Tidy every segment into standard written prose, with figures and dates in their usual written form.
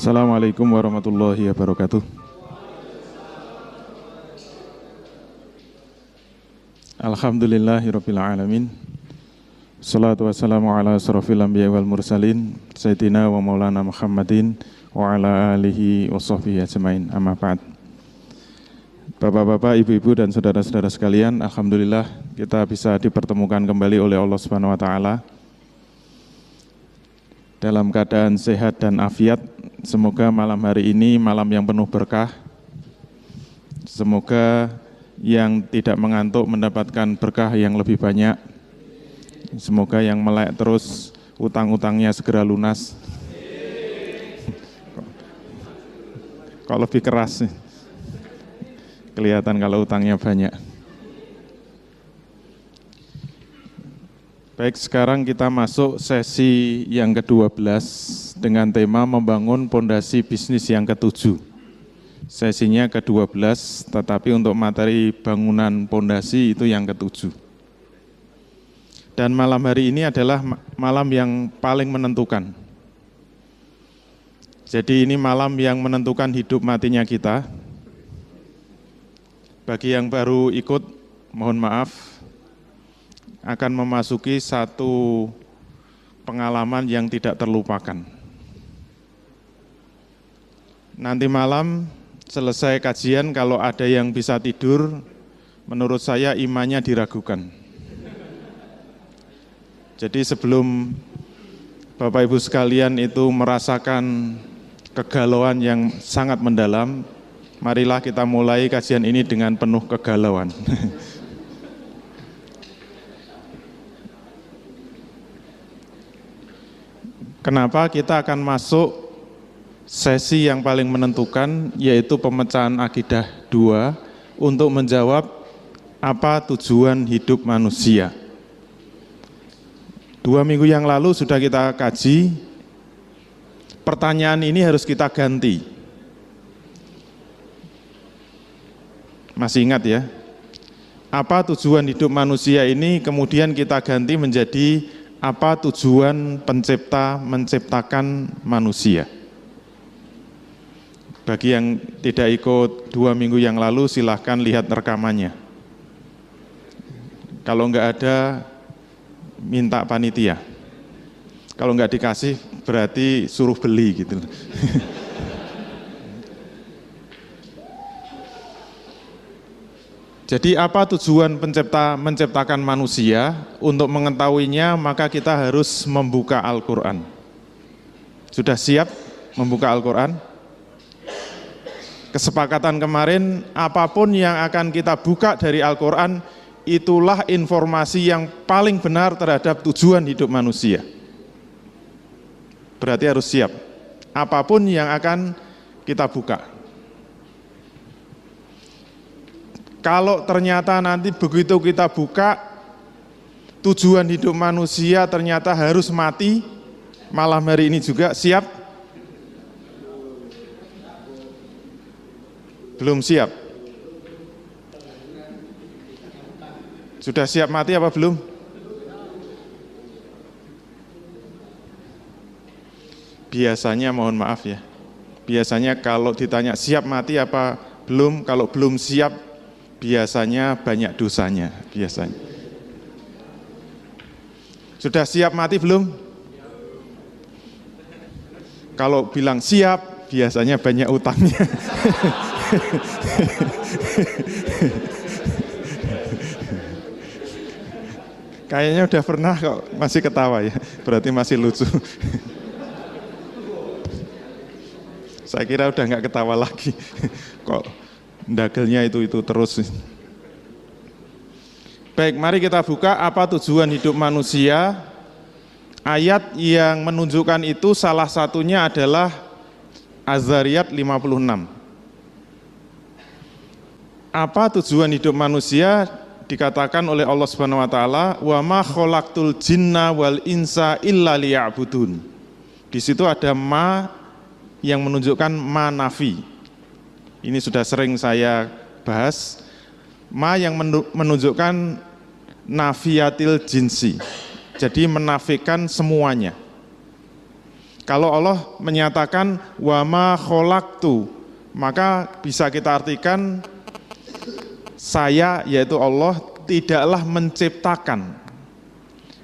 Assalamualaikum warahmatullahi wabarakatuh. Alhamdulillahirabbil alamin. Shalatu wassalamu ala asrofil anbiya wal mursalin sayyidina wa maulana Muhammadin wa ala alihi wa sahbihi ajmain. Amma ba'd. Bapak-bapak, ibu-ibu dan saudara-saudara sekalian, alhamdulillah kita bisa dipertemukan kembali oleh Allah Subhanahu wa taala dalam keadaan sehat dan afiat. Semoga malam hari ini malam yang penuh berkah. Semoga yang tidak mengantuk mendapatkan berkah yang lebih banyak. Semoga yang melek terus utang-utangnya segera lunas. Kok lebih keras nih? Kelihatan kalau utangnya banyak. Baik, sekarang kita masuk sesi yang ke-12 dengan tema membangun pondasi bisnis yang ke-7. Sesinya ke-12, tetapi untuk materi bangunan pondasi itu yang ke-7. Dan malam hari ini adalah malam yang paling menentukan. Jadi ini malam yang menentukan hidup matinya kita. Bagi yang baru ikut, mohon maaf, akan memasuki satu pengalaman yang tidak terlupakan. Nanti malam selesai kajian, kalau ada yang bisa tidur, menurut saya imannya diragukan. Jadi sebelum Bapak Ibu sekalian itu merasakan kegalauan yang sangat mendalam, marilah kita mulai kajian ini dengan penuh kegalauan. Kenapa kita akan masuk sesi yang paling menentukan, yaitu pemecahan akidah 2 untuk menjawab apa tujuan hidup manusia. 2 minggu yang lalu sudah kita kaji, pertanyaan ini harus kita ganti. Masih ingat ya? Apa tujuan hidup manusia ini kemudian kita ganti menjadi apa tujuan pencipta menciptakan manusia. Bagi yang tidak ikut 2 minggu yang lalu, silahkan lihat rekamannya. Kalau enggak ada, minta panitia. Kalau enggak dikasih, berarti suruh beli gitu. Jadi apa tujuan pencipta menciptakan manusia? Untuk mengetahuinya maka kita harus membuka Al-Quran. Sudah siap membuka Al-Quran? Kesepakatan kemarin, apapun yang akan kita buka dari Al-Quran, itulah informasi yang paling benar terhadap tujuan hidup manusia. Berarti harus siap. Apapun yang akan kita buka. Kalau ternyata nanti begitu kita buka, tujuan hidup manusia ternyata harus mati, malam hari ini juga siap? Belum siap? Sudah siap mati apa belum? Biasanya mohon maaf ya, biasanya kalau ditanya siap mati apa belum, kalau belum siap, biasanya banyak dosanya, biasanya. Sudah siap mati belum? Kalau bilang siap, biasanya banyak utangnya. Kayaknya udah pernah kok, masih ketawa ya, berarti masih lucu. Saya kira udah nggak ketawa lagi, kok dagelnya itu terus. Baik, mari kita buka apa tujuan hidup manusia. Ayat yang menunjukkan itu salah satunya adalah Az-Zariyat 56. Apa tujuan hidup manusia? Dikatakan oleh Allah Subhanahu wa taala, "Wa ma khalaqtul jinna wal insa illa liya'budun." Di situ ada ma yang menunjukkan ma nafi. Ini sudah sering saya bahas. Ma yang menunjukkan nafiyatil jinsi. Jadi menafikan semuanya. Kalau Allah menyatakan wa ma khalaqtu, maka bisa kita artikan saya, yaitu Allah, tidaklah menciptakan.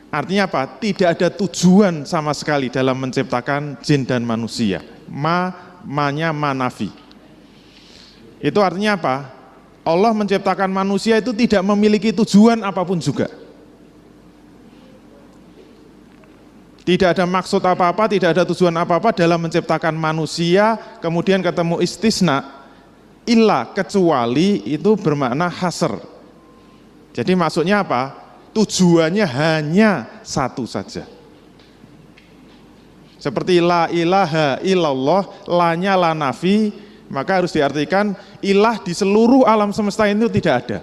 Artinya apa? Tidak ada tujuan sama sekali dalam menciptakan jin dan manusia. Ma-nya manafi. Itu artinya apa? Allah menciptakan manusia itu tidak memiliki tujuan apapun juga. Tidak ada maksud apa-apa, tidak ada tujuan apa-apa dalam menciptakan manusia, kemudian ketemu istisna, illa, kecuali, itu bermakna hasr. Jadi maksudnya apa? Tujuannya hanya satu saja. Seperti la ilaha illallah, la-nya la nafi, maka harus diartikan ilah di seluruh alam semesta itu tidak ada.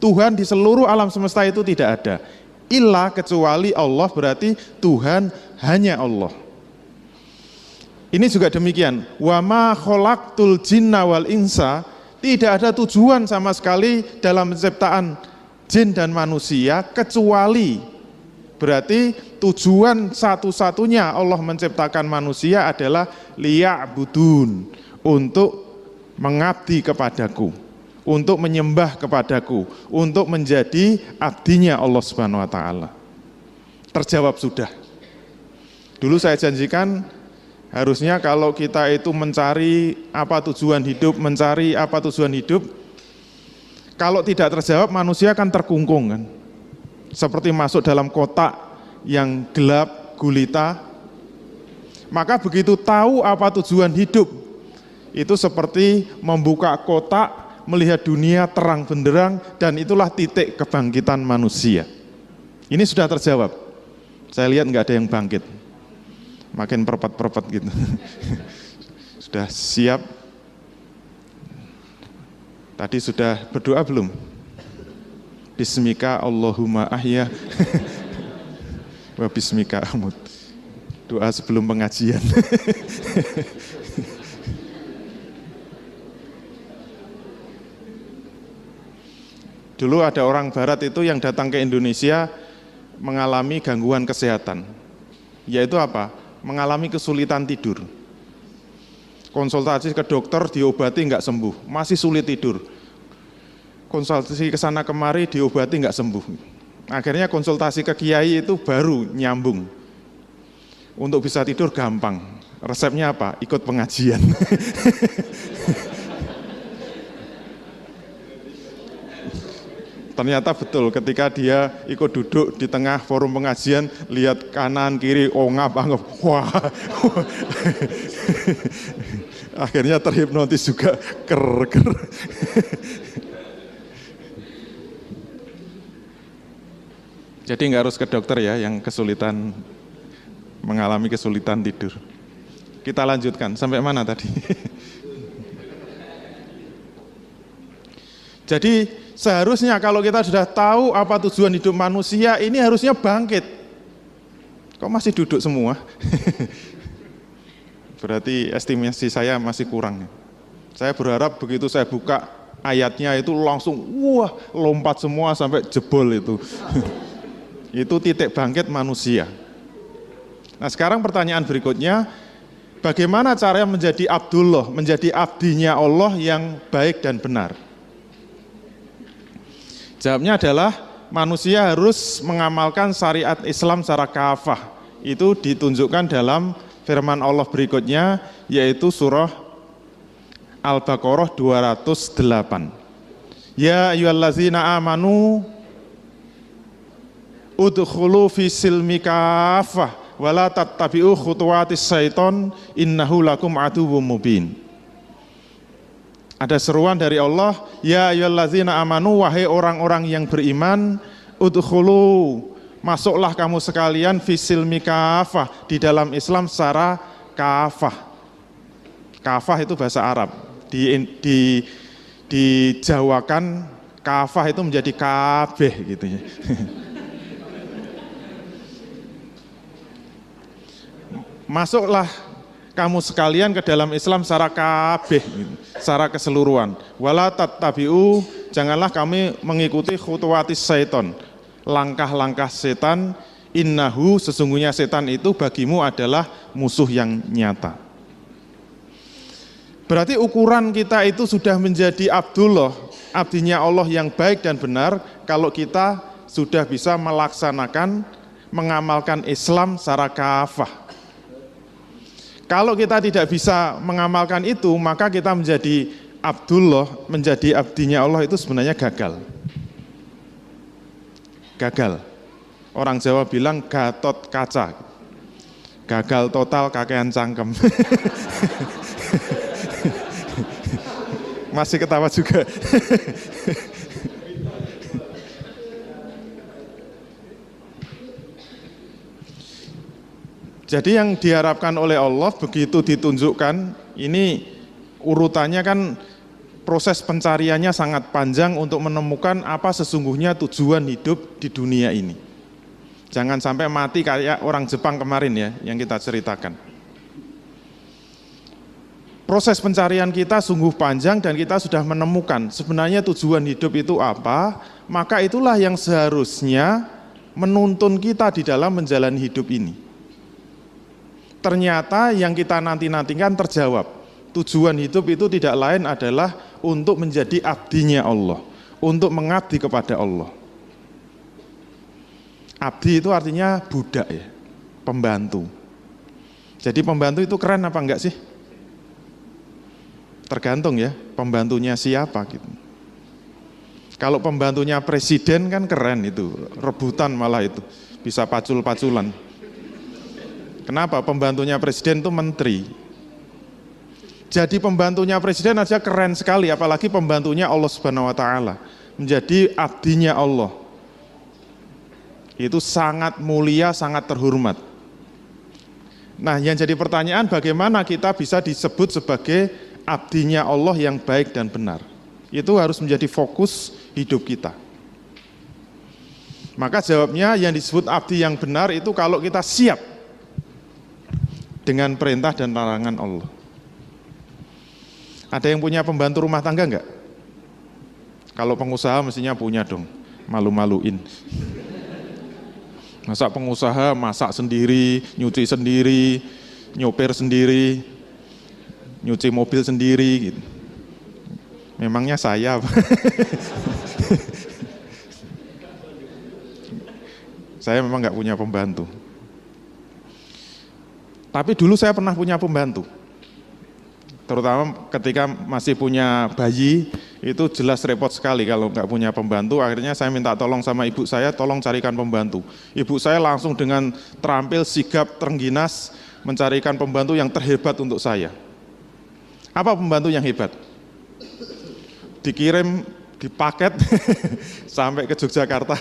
Tuhan di seluruh alam semesta itu tidak ada. Ilah kecuali Allah, berarti Tuhan hanya Allah. Ini juga demikian. Wa ma khalaqtul jinna wal insa, tidak ada tujuan sama sekali dalam penciptaan jin dan manusia kecuali, berarti tujuan satu-satunya Allah menciptakan manusia adalah liya'budun, untuk mengabdi kepadaku, untuk menyembah kepadaku, untuk menjadi abdinya Allah Subhanahu wa taala. Terjawab sudah. Dulu saya janjikan harusnya kalau kita itu mencari apa tujuan hidup, kalau tidak terjawab manusia akan terkungkung kan. Seperti masuk dalam kotak yang gelap gulita. Maka begitu tahu apa tujuan hidup, itu seperti membuka kotak, melihat dunia terang benderang, dan itulah titik kebangkitan manusia. Ini sudah terjawab. Saya lihat nggak ada yang bangkit. Makin perpet-perpet gitu. Sudah siap. Tadi sudah berdoa belum? Bismika Allahumma ahya wa bismika amut. Doa sebelum pengajian. Dulu ada orang barat itu yang datang ke Indonesia mengalami gangguan kesehatan. Yaitu apa? Mengalami kesulitan tidur. Konsultasi ke dokter, diobati nggak sembuh, masih sulit tidur. Konsultasi ke sana kemari, diobati nggak sembuh. Akhirnya konsultasi ke kiai itu baru nyambung. Untuk bisa tidur gampang. Resepnya apa? Ikut pengajian. Ternyata betul, ketika dia ikut duduk di tengah forum pengajian, lihat kanan kiri, ongap-angap, wah. Akhirnya terhipnotis juga, ker. Jadi nggak harus ke dokter ya, yang kesulitan, mengalami kesulitan tidur. Kita lanjutkan, sampai mana tadi? Jadi seharusnya kalau kita sudah tahu apa tujuan hidup manusia, ini harusnya bangkit. Kok masih duduk semua? Berarti estimasi saya masih kurang. Saya berharap begitu saya buka ayatnya itu langsung wah lompat semua sampai jebol itu. Itu titik bangkit manusia. Nah sekarang pertanyaan berikutnya, bagaimana caranya menjadi Abdullah, menjadi abdinya Allah yang baik dan benar? Jawabnya adalah manusia harus mengamalkan syariat Islam secara kafah. Itu ditunjukkan dalam firman Allah berikutnya, yaitu surah Al-Baqarah 208. Ya ayyuhallazina amanu udkhulu fi silmi kafah wa la tattabi'u khutuwatis syaiton innahu lakum aduwwum mubin. Ada seruan dari Allah, ya ayyuhallazina amanu, wahai orang-orang yang beriman, udkhulu, masuklah kamu sekalian fisilmi kafah, di dalam Islam secara kafah. Kafah itu bahasa Arab, dijawakan kafah itu menjadi kabeh gitu ya. Masuklah kamu sekalian ke dalam Islam secara kabeh, secara keseluruhan. Wala tattabi'u, janganlah kami mengikuti khutuwatis syaiton, langkah-langkah setan. Innahu, sesungguhnya setan itu bagimu adalah musuh yang nyata. Berarti ukuran kita itu sudah menjadi Abdullah, abdinya Allah yang baik dan benar, kalau kita sudah bisa melaksanakan, mengamalkan Islam secara kafah. Kalau kita tidak bisa mengamalkan itu, maka kita menjadi Abdullah, menjadi abdinya Allah itu sebenarnya gagal. Gagal. Orang Jawa bilang Gatot kaca. Gagal total kakean cangkem. Masih ketawa juga. Jadi yang diharapkan oleh Allah begitu ditunjukkan, ini urutannya kan proses pencariannya sangat panjang untuk menemukan apa sesungguhnya tujuan hidup di dunia ini. Jangan sampai mati kayak orang Jepang kemarin ya, yang kita ceritakan. Proses pencarian kita sungguh panjang dan kita sudah menemukan sebenarnya tujuan hidup itu apa, maka itulah yang seharusnya menuntun kita di dalam menjalani hidup ini. Ternyata yang kita nanti-nantikan terjawab. Tujuan hidup itu tidak lain adalah untuk menjadi abdinya Allah, untuk mengabdi kepada Allah. Abdi itu artinya budak ya, pembantu. Jadi pembantu itu keren apa enggak sih? Tergantung ya, pembantunya siapa gitu. Kalau pembantunya presiden kan keren itu, rebutan malah itu, bisa pacul-paculan. Kenapa? Pembantunya presiden itu menteri. Jadi pembantunya presiden aja keren sekali, apalagi pembantunya Allah Subhanahu wa taala, menjadi abdinya Allah. Itu sangat mulia, sangat terhormat. Nah, yang jadi pertanyaan bagaimana kita bisa disebut sebagai abdinya Allah yang baik dan benar. Itu harus menjadi fokus hidup kita. Maka jawabnya yang disebut abdi yang benar itu kalau kita siap dengan perintah dan larangan Allah. Ada yang punya pembantu rumah tangga enggak? Kalau pengusaha mestinya punya dong, malu-maluin. Masa pengusaha masak sendiri, nyuci sendiri, nyopir sendiri, nyuci mobil sendiri gitu. Memangnya saya saya memang nggak punya pembantu. Tapi dulu saya pernah punya pembantu. Terutama ketika masih punya bayi, itu jelas repot sekali kalau nggak punya pembantu. Akhirnya saya minta tolong sama ibu saya, tolong carikan pembantu. Ibu saya langsung dengan terampil, sigap, terengginas mencarikan pembantu yang terhebat untuk saya. Apa pembantu yang hebat? Dikirim, dipaket sampai ke Yogyakarta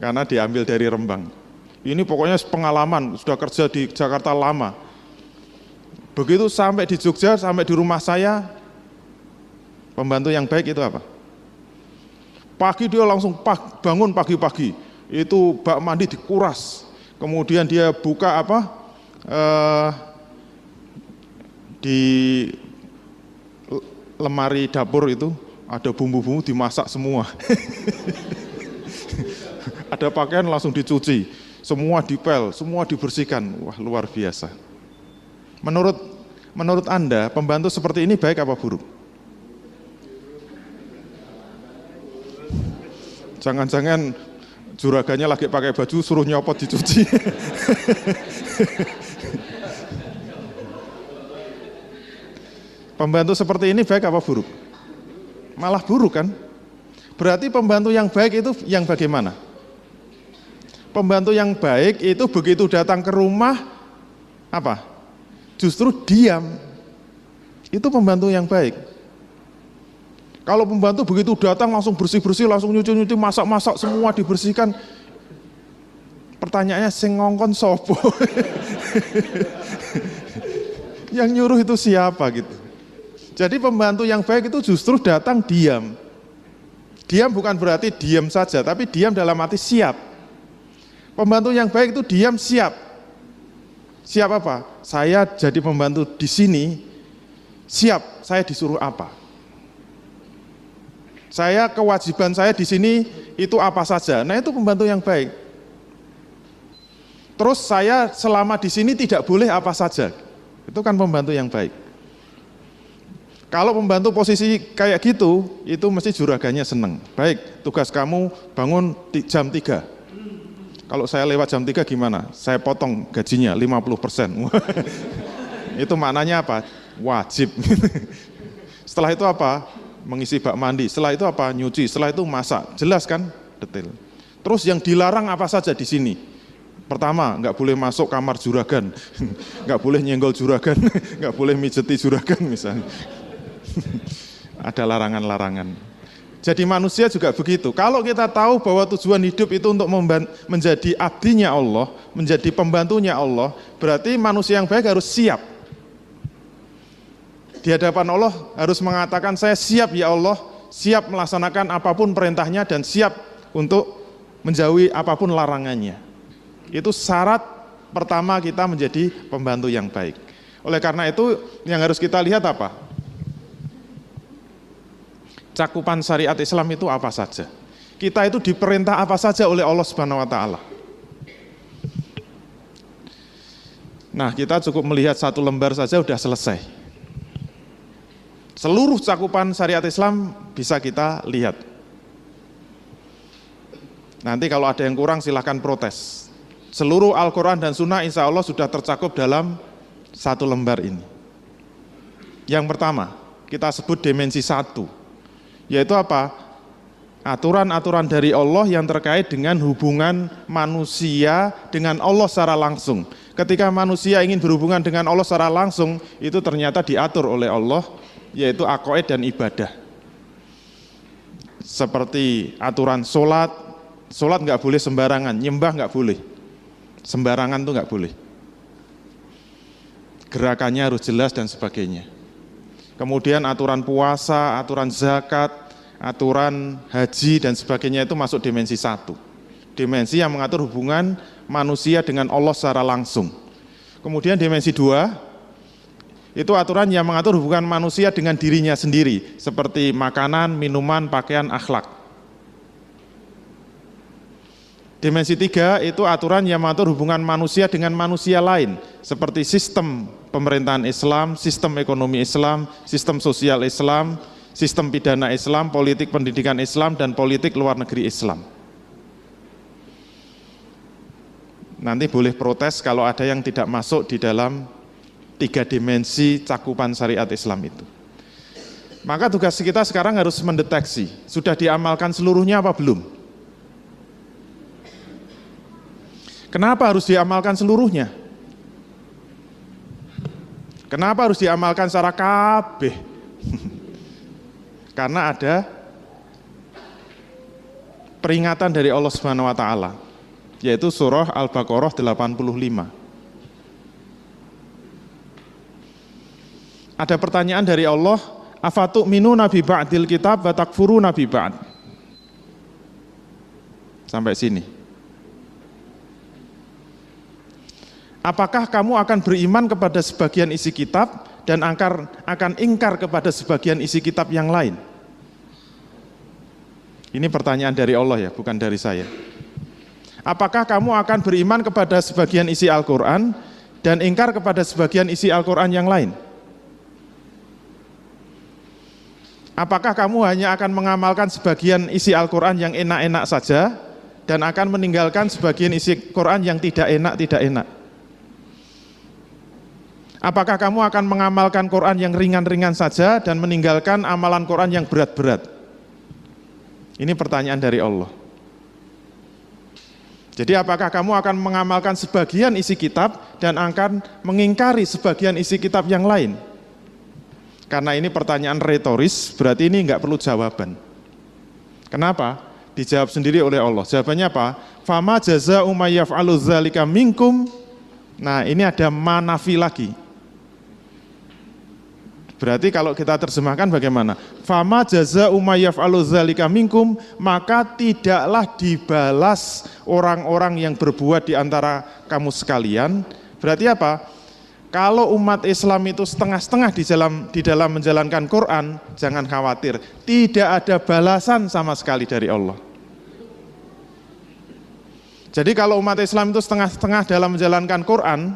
karena diambil dari Rembang. Ini pokoknya pengalaman, sudah kerja di Jakarta lama. Begitu sampai di Jogja, sampai di rumah saya, pembantu yang baik itu apa? Pagi dia langsung bangun pagi-pagi, itu bak mandi dikuras, kemudian dia buka di lemari dapur itu ada bumbu-bumbu dimasak semua. Ada pakaian langsung dicuci, semua dipel, semua dibersihkan. Wah, luar biasa. Menurut Anda, pembantu seperti ini baik apa buruk? Jangan-jangan juragannya lagi pakai baju suruh nyopot dicuci. Pembantu seperti ini baik apa buruk? Malah buruk kan? Berarti pembantu yang baik itu yang bagaimana? Pembantu yang baik itu begitu datang ke rumah, apa? Justru diam. Itu pembantu yang baik. Kalau pembantu begitu datang langsung bersih-bersih, langsung nyuci-nyuci, masak-masak, semua dibersihkan. Pertanyaannya, sing ngongkon sopo? Yang nyuruh itu siapa gitu. Jadi pembantu yang baik itu justru datang diam. Diam bukan berarti diam saja, tapi diam dalam arti siap. Pembantu yang baik itu diam siap. Siap apa? Saya jadi pembantu di sini, siap, saya disuruh apa? Saya kewajiban saya di sini itu apa saja. Nah, itu pembantu yang baik. Terus saya selama di sini tidak boleh apa saja. Itu kan pembantu yang baik. Kalau pembantu posisi kayak gitu, itu mesti juragannya seneng. Baik, tugas kamu bangun jam 3. Kalau saya lewat jam 3 gimana? Saya potong gajinya 50%. Itu maknanya apa? Wajib. Setelah itu apa? Mengisi bak mandi. Setelah itu apa? Nyuci. Setelah itu masak. Jelas kan? Detail. Terus yang dilarang apa saja di sini? Pertama, nggak boleh masuk kamar juragan, nggak boleh nyenggol juragan, nggak boleh mijeti juragan misalnya. Ada larangan-larangan. Jadi manusia juga begitu. Kalau kita tahu bahwa tujuan hidup itu untuk menjadi abdinya Allah, menjadi pembantunya Allah, berarti manusia yang baik harus siap. Di hadapan Allah harus mengatakan, saya siap ya Allah, siap melaksanakan apapun perintahnya dan siap untuk menjauhi apapun larangannya. Itu syarat pertama kita menjadi pembantu yang baik. Oleh karena itu yang harus kita lihat apa? Cakupan syariat Islam itu apa saja? Kita itu diperintah apa saja oleh Allah Subhanahu wa taala. Nah, kita cukup melihat satu lembar saja sudah selesai. Seluruh cakupan syariat Islam bisa kita lihat. Nanti kalau ada yang kurang silahkan protes. Seluruh Al-Quran dan Sunnah insya Allah sudah tercakup dalam satu lembar ini. Yang pertama, kita sebut dimensi 1, yaitu apa? Aturan-aturan dari Allah yang terkait dengan hubungan manusia dengan Allah secara langsung. Ketika manusia ingin berhubungan dengan Allah secara langsung, itu ternyata diatur oleh Allah, yaitu aqaid dan ibadah. Seperti aturan sholat nggak boleh sembarangan, nyembah nggak boleh. Sembarangan tuh nggak boleh. Gerakannya harus jelas dan sebagainya. Kemudian aturan puasa, aturan zakat, aturan haji dan sebagainya itu masuk dimensi 1. Dimensi yang mengatur hubungan manusia dengan Allah secara langsung. Kemudian dimensi 2, itu aturan yang mengatur hubungan manusia dengan dirinya sendiri, seperti makanan, minuman, pakaian, akhlak. Dimensi 3 itu aturan yang mengatur hubungan manusia dengan manusia lain, seperti sistem pemerintahan Islam, sistem ekonomi Islam, sistem sosial Islam, sistem pidana Islam, politik pendidikan Islam, dan politik luar negeri Islam. Nanti boleh protes kalau ada yang tidak masuk di dalam 3 dimensi cakupan syariat Islam itu. Maka tugas kita sekarang harus mendeteksi, sudah diamalkan seluruhnya apa belum? Kenapa harus diamalkan seluruhnya? Kenapa harus diamalkan secara kabeh? Karena ada peringatan dari Allah Subhanahu wa taala, yaitu surah Al-Baqarah 85. Ada pertanyaan dari Allah, afatu'minuna bi ba'dil kitab wa takfuruna bi ba'd. Sampai sini. Apakah kamu akan beriman kepada sebagian isi kitab dan akan ingkar kepada sebagian isi kitab yang lain? Ini pertanyaan dari Allah ya, bukan dari saya. Apakah kamu akan beriman kepada sebagian isi Al-Quran dan ingkar kepada sebagian isi Al-Quran yang lain? Apakah kamu hanya akan mengamalkan sebagian isi Al-Quran yang enak-enak saja dan akan meninggalkan sebagian isi Quran yang tidak enak? Apakah kamu akan mengamalkan Quran yang ringan-ringan saja dan meninggalkan amalan Quran yang berat-berat? Ini pertanyaan dari Allah. Jadi apakah kamu akan mengamalkan sebagian isi kitab dan akan mengingkari sebagian isi kitab yang lain? Karena ini pertanyaan retoris, berarti ini enggak perlu jawaban. Kenapa? Dijawab sendiri oleh Allah. Jawabannya apa? Fama jazaa'u may yaf'alu dzalika minkum. Nah, ini ada manafi lagi. Berarti kalau kita terjemahkan bagaimana? Fama jazaa'u may yaf'alu dzalika minkum, maka tidaklah dibalas orang-orang yang berbuat di antara kamu sekalian. Berarti apa? Kalau umat Islam itu setengah-setengah di dalam menjalankan Quran, jangan khawatir, tidak ada balasan sama sekali dari Allah. Jadi kalau umat Islam itu setengah-setengah dalam menjalankan Quran,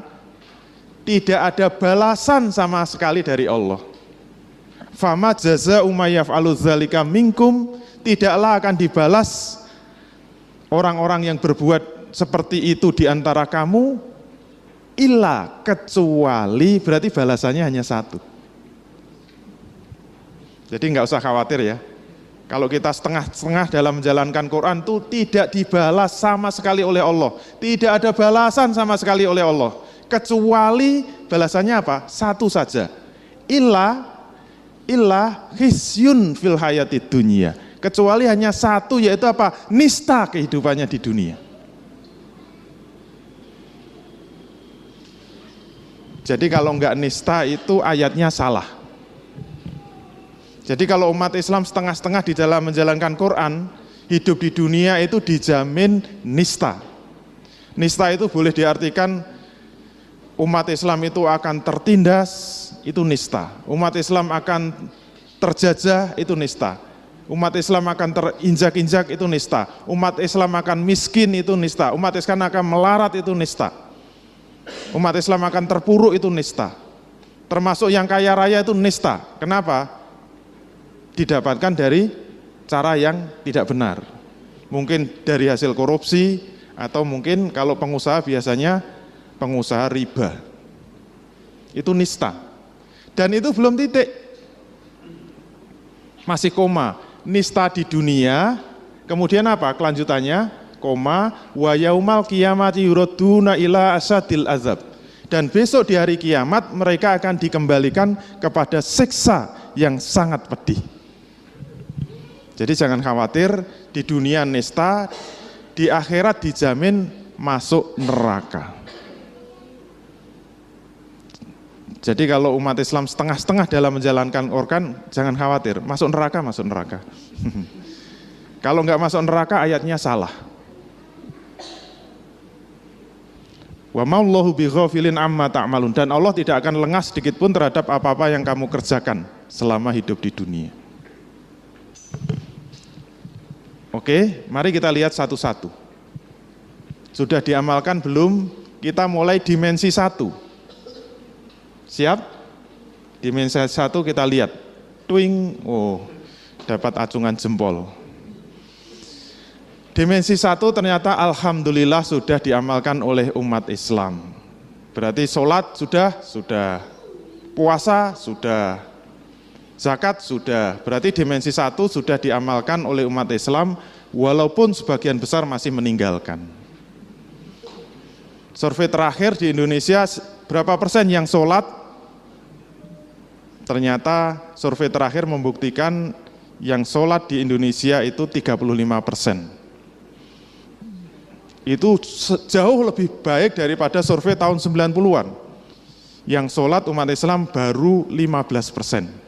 tidak ada balasan sama sekali dari Allah. Fama jazaa'u may yaf'alu dzalika minkum, tidaklah akan dibalas orang-orang yang berbuat seperti itu di antara kamu, illa, kecuali, berarti balasannya hanya satu. Jadi nggak usah khawatir ya. Kalau kita setengah-setengah dalam menjalankan Quran itu tidak dibalas sama sekali oleh Allah. Tidak ada balasan sama sekali oleh Allah. Kecuali balasannya apa? Satu saja. Illa khisyun fil hayatid dunya. Kecuali hanya satu, yaitu apa? Nista kehidupannya di dunia. Jadi kalau enggak nista itu ayatnya salah. Jadi kalau umat Islam setengah-setengah di dalam menjalankan Quran, hidup di dunia itu dijamin nista. Nista itu boleh diartikan umat Islam itu akan tertindas, itu nista. Umat Islam akan terjajah, itu nista. Umat Islam akan terinjak-injak, itu nista. Umat Islam akan miskin, itu nista. Umat Islam akan melarat, itu nista. Umat Islam akan terpuruk, itu nista. Termasuk yang kaya raya itu nista. Kenapa? Didapatkan dari cara yang tidak benar. Mungkin dari hasil korupsi, atau mungkin kalau pengusaha biasanya pengusaha riba. Itu nista. Dan itu belum titik. Masih koma. Nista di dunia, kemudian apa? Kelanjutannya, koma, wa yaumal qiyamati yuraduna ila asadil azab. Dan besok di hari kiamat mereka akan dikembalikan kepada siksa yang sangat pedih. Jadi jangan khawatir, di dunia nista, di akhirat dijamin masuk neraka. Jadi kalau umat Islam setengah-setengah dalam menjalankan Quran, jangan khawatir, masuk neraka, masuk neraka. Kalau enggak masuk neraka, ayatnya salah. Wa ma'allahu bighafilin amma ta'malun, dan Allah tidak akan lengah sedikit pun terhadap apa-apa yang kamu kerjakan selama hidup di dunia. Oke, mari kita lihat satu-satu. Sudah diamalkan belum? Kita mulai dimensi 1. Siap? Dimensi 1 kita lihat. Twing, oh, dapat acungan jempol. Dimensi 1 ternyata alhamdulillah sudah diamalkan oleh umat Islam. Berarti sholat sudah. Puasa sudah. Zakat sudah, berarti dimensi 1 sudah diamalkan oleh umat Islam, walaupun sebagian besar masih meninggalkan. Survei terakhir di Indonesia, berapa persen yang sholat? Ternyata survei terakhir membuktikan yang sholat di Indonesia itu 35%. Itu jauh lebih baik daripada survei tahun 90-an. Yang sholat umat Islam baru 15%.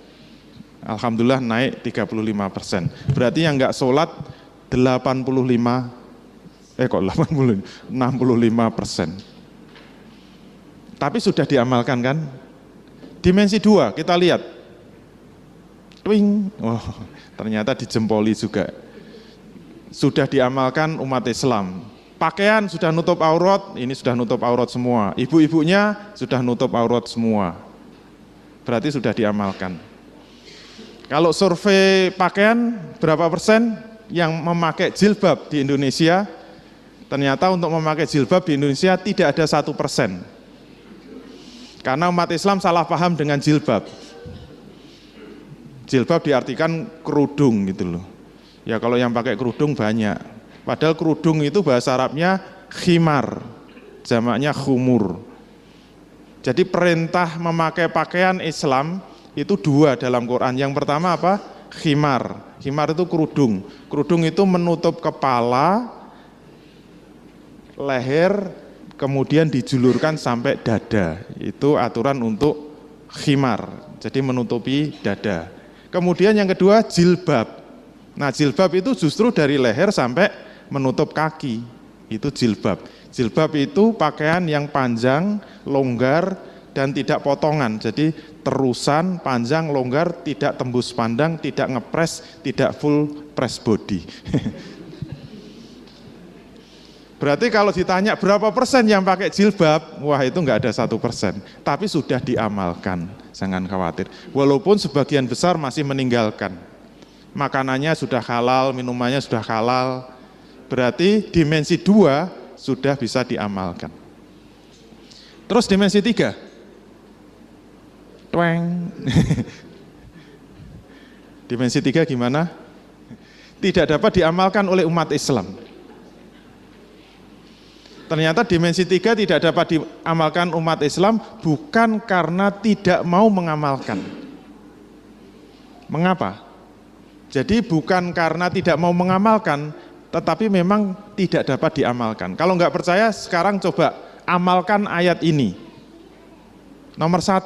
Alhamdulillah naik 35%. Berarti yang enggak sholat 65%. Tapi sudah diamalkan kan? Dimensi 2 kita lihat. Twing. Oh, ternyata dijempoli juga. Sudah diamalkan umat Islam. Pakaian sudah nutup aurat, ini sudah nutup aurat semua. Ibu-ibunya sudah nutup aurat semua. Berarti sudah diamalkan. Kalau survei pakaian, berapa persen yang memakai jilbab di Indonesia? Ternyata untuk memakai jilbab di Indonesia tidak ada 1%. Karena umat Islam salah paham dengan jilbab. Jilbab diartikan kerudung gitu loh. Ya kalau yang pakai kerudung banyak. Padahal kerudung itu bahasa Arabnya khimar, jamaknya khumur. Jadi perintah memakai pakaian Islam itu 2 dalam Quran. Yang pertama apa? Khimar. Khimar itu kerudung. Kerudung itu menutup kepala, leher, kemudian dijulurkan sampai dada. Itu aturan untuk khimar. Jadi menutupi dada. Kemudian yang kedua jilbab. Nah jilbab itu justru dari leher sampai menutup kaki. Itu jilbab. Jilbab itu pakaian yang panjang, longgar, dan tidak potongan. Jadi terusan, panjang, longgar, tidak tembus pandang, tidak ngepres, tidak full press body. Berarti kalau ditanya berapa persen yang pakai jilbab, wah itu nggak ada 1%. Tapi sudah diamalkan, jangan khawatir. Walaupun sebagian besar masih meninggalkan. Makanannya sudah halal, minumannya sudah halal. Berarti dimensi 2 sudah bisa diamalkan. Terus dimensi 3. Tweng. Dimensi 3 gimana? Tidak dapat diamalkan oleh umat Islam. Ternyata dimensi 3 tidak dapat diamalkan umat Islam bukan karena tidak mau mengamalkan. Mengapa? Jadi bukan karena tidak mau mengamalkan, tetapi memang tidak dapat diamalkan. Kalau nggak percaya, sekarang coba amalkan ayat ini. Nomor 1,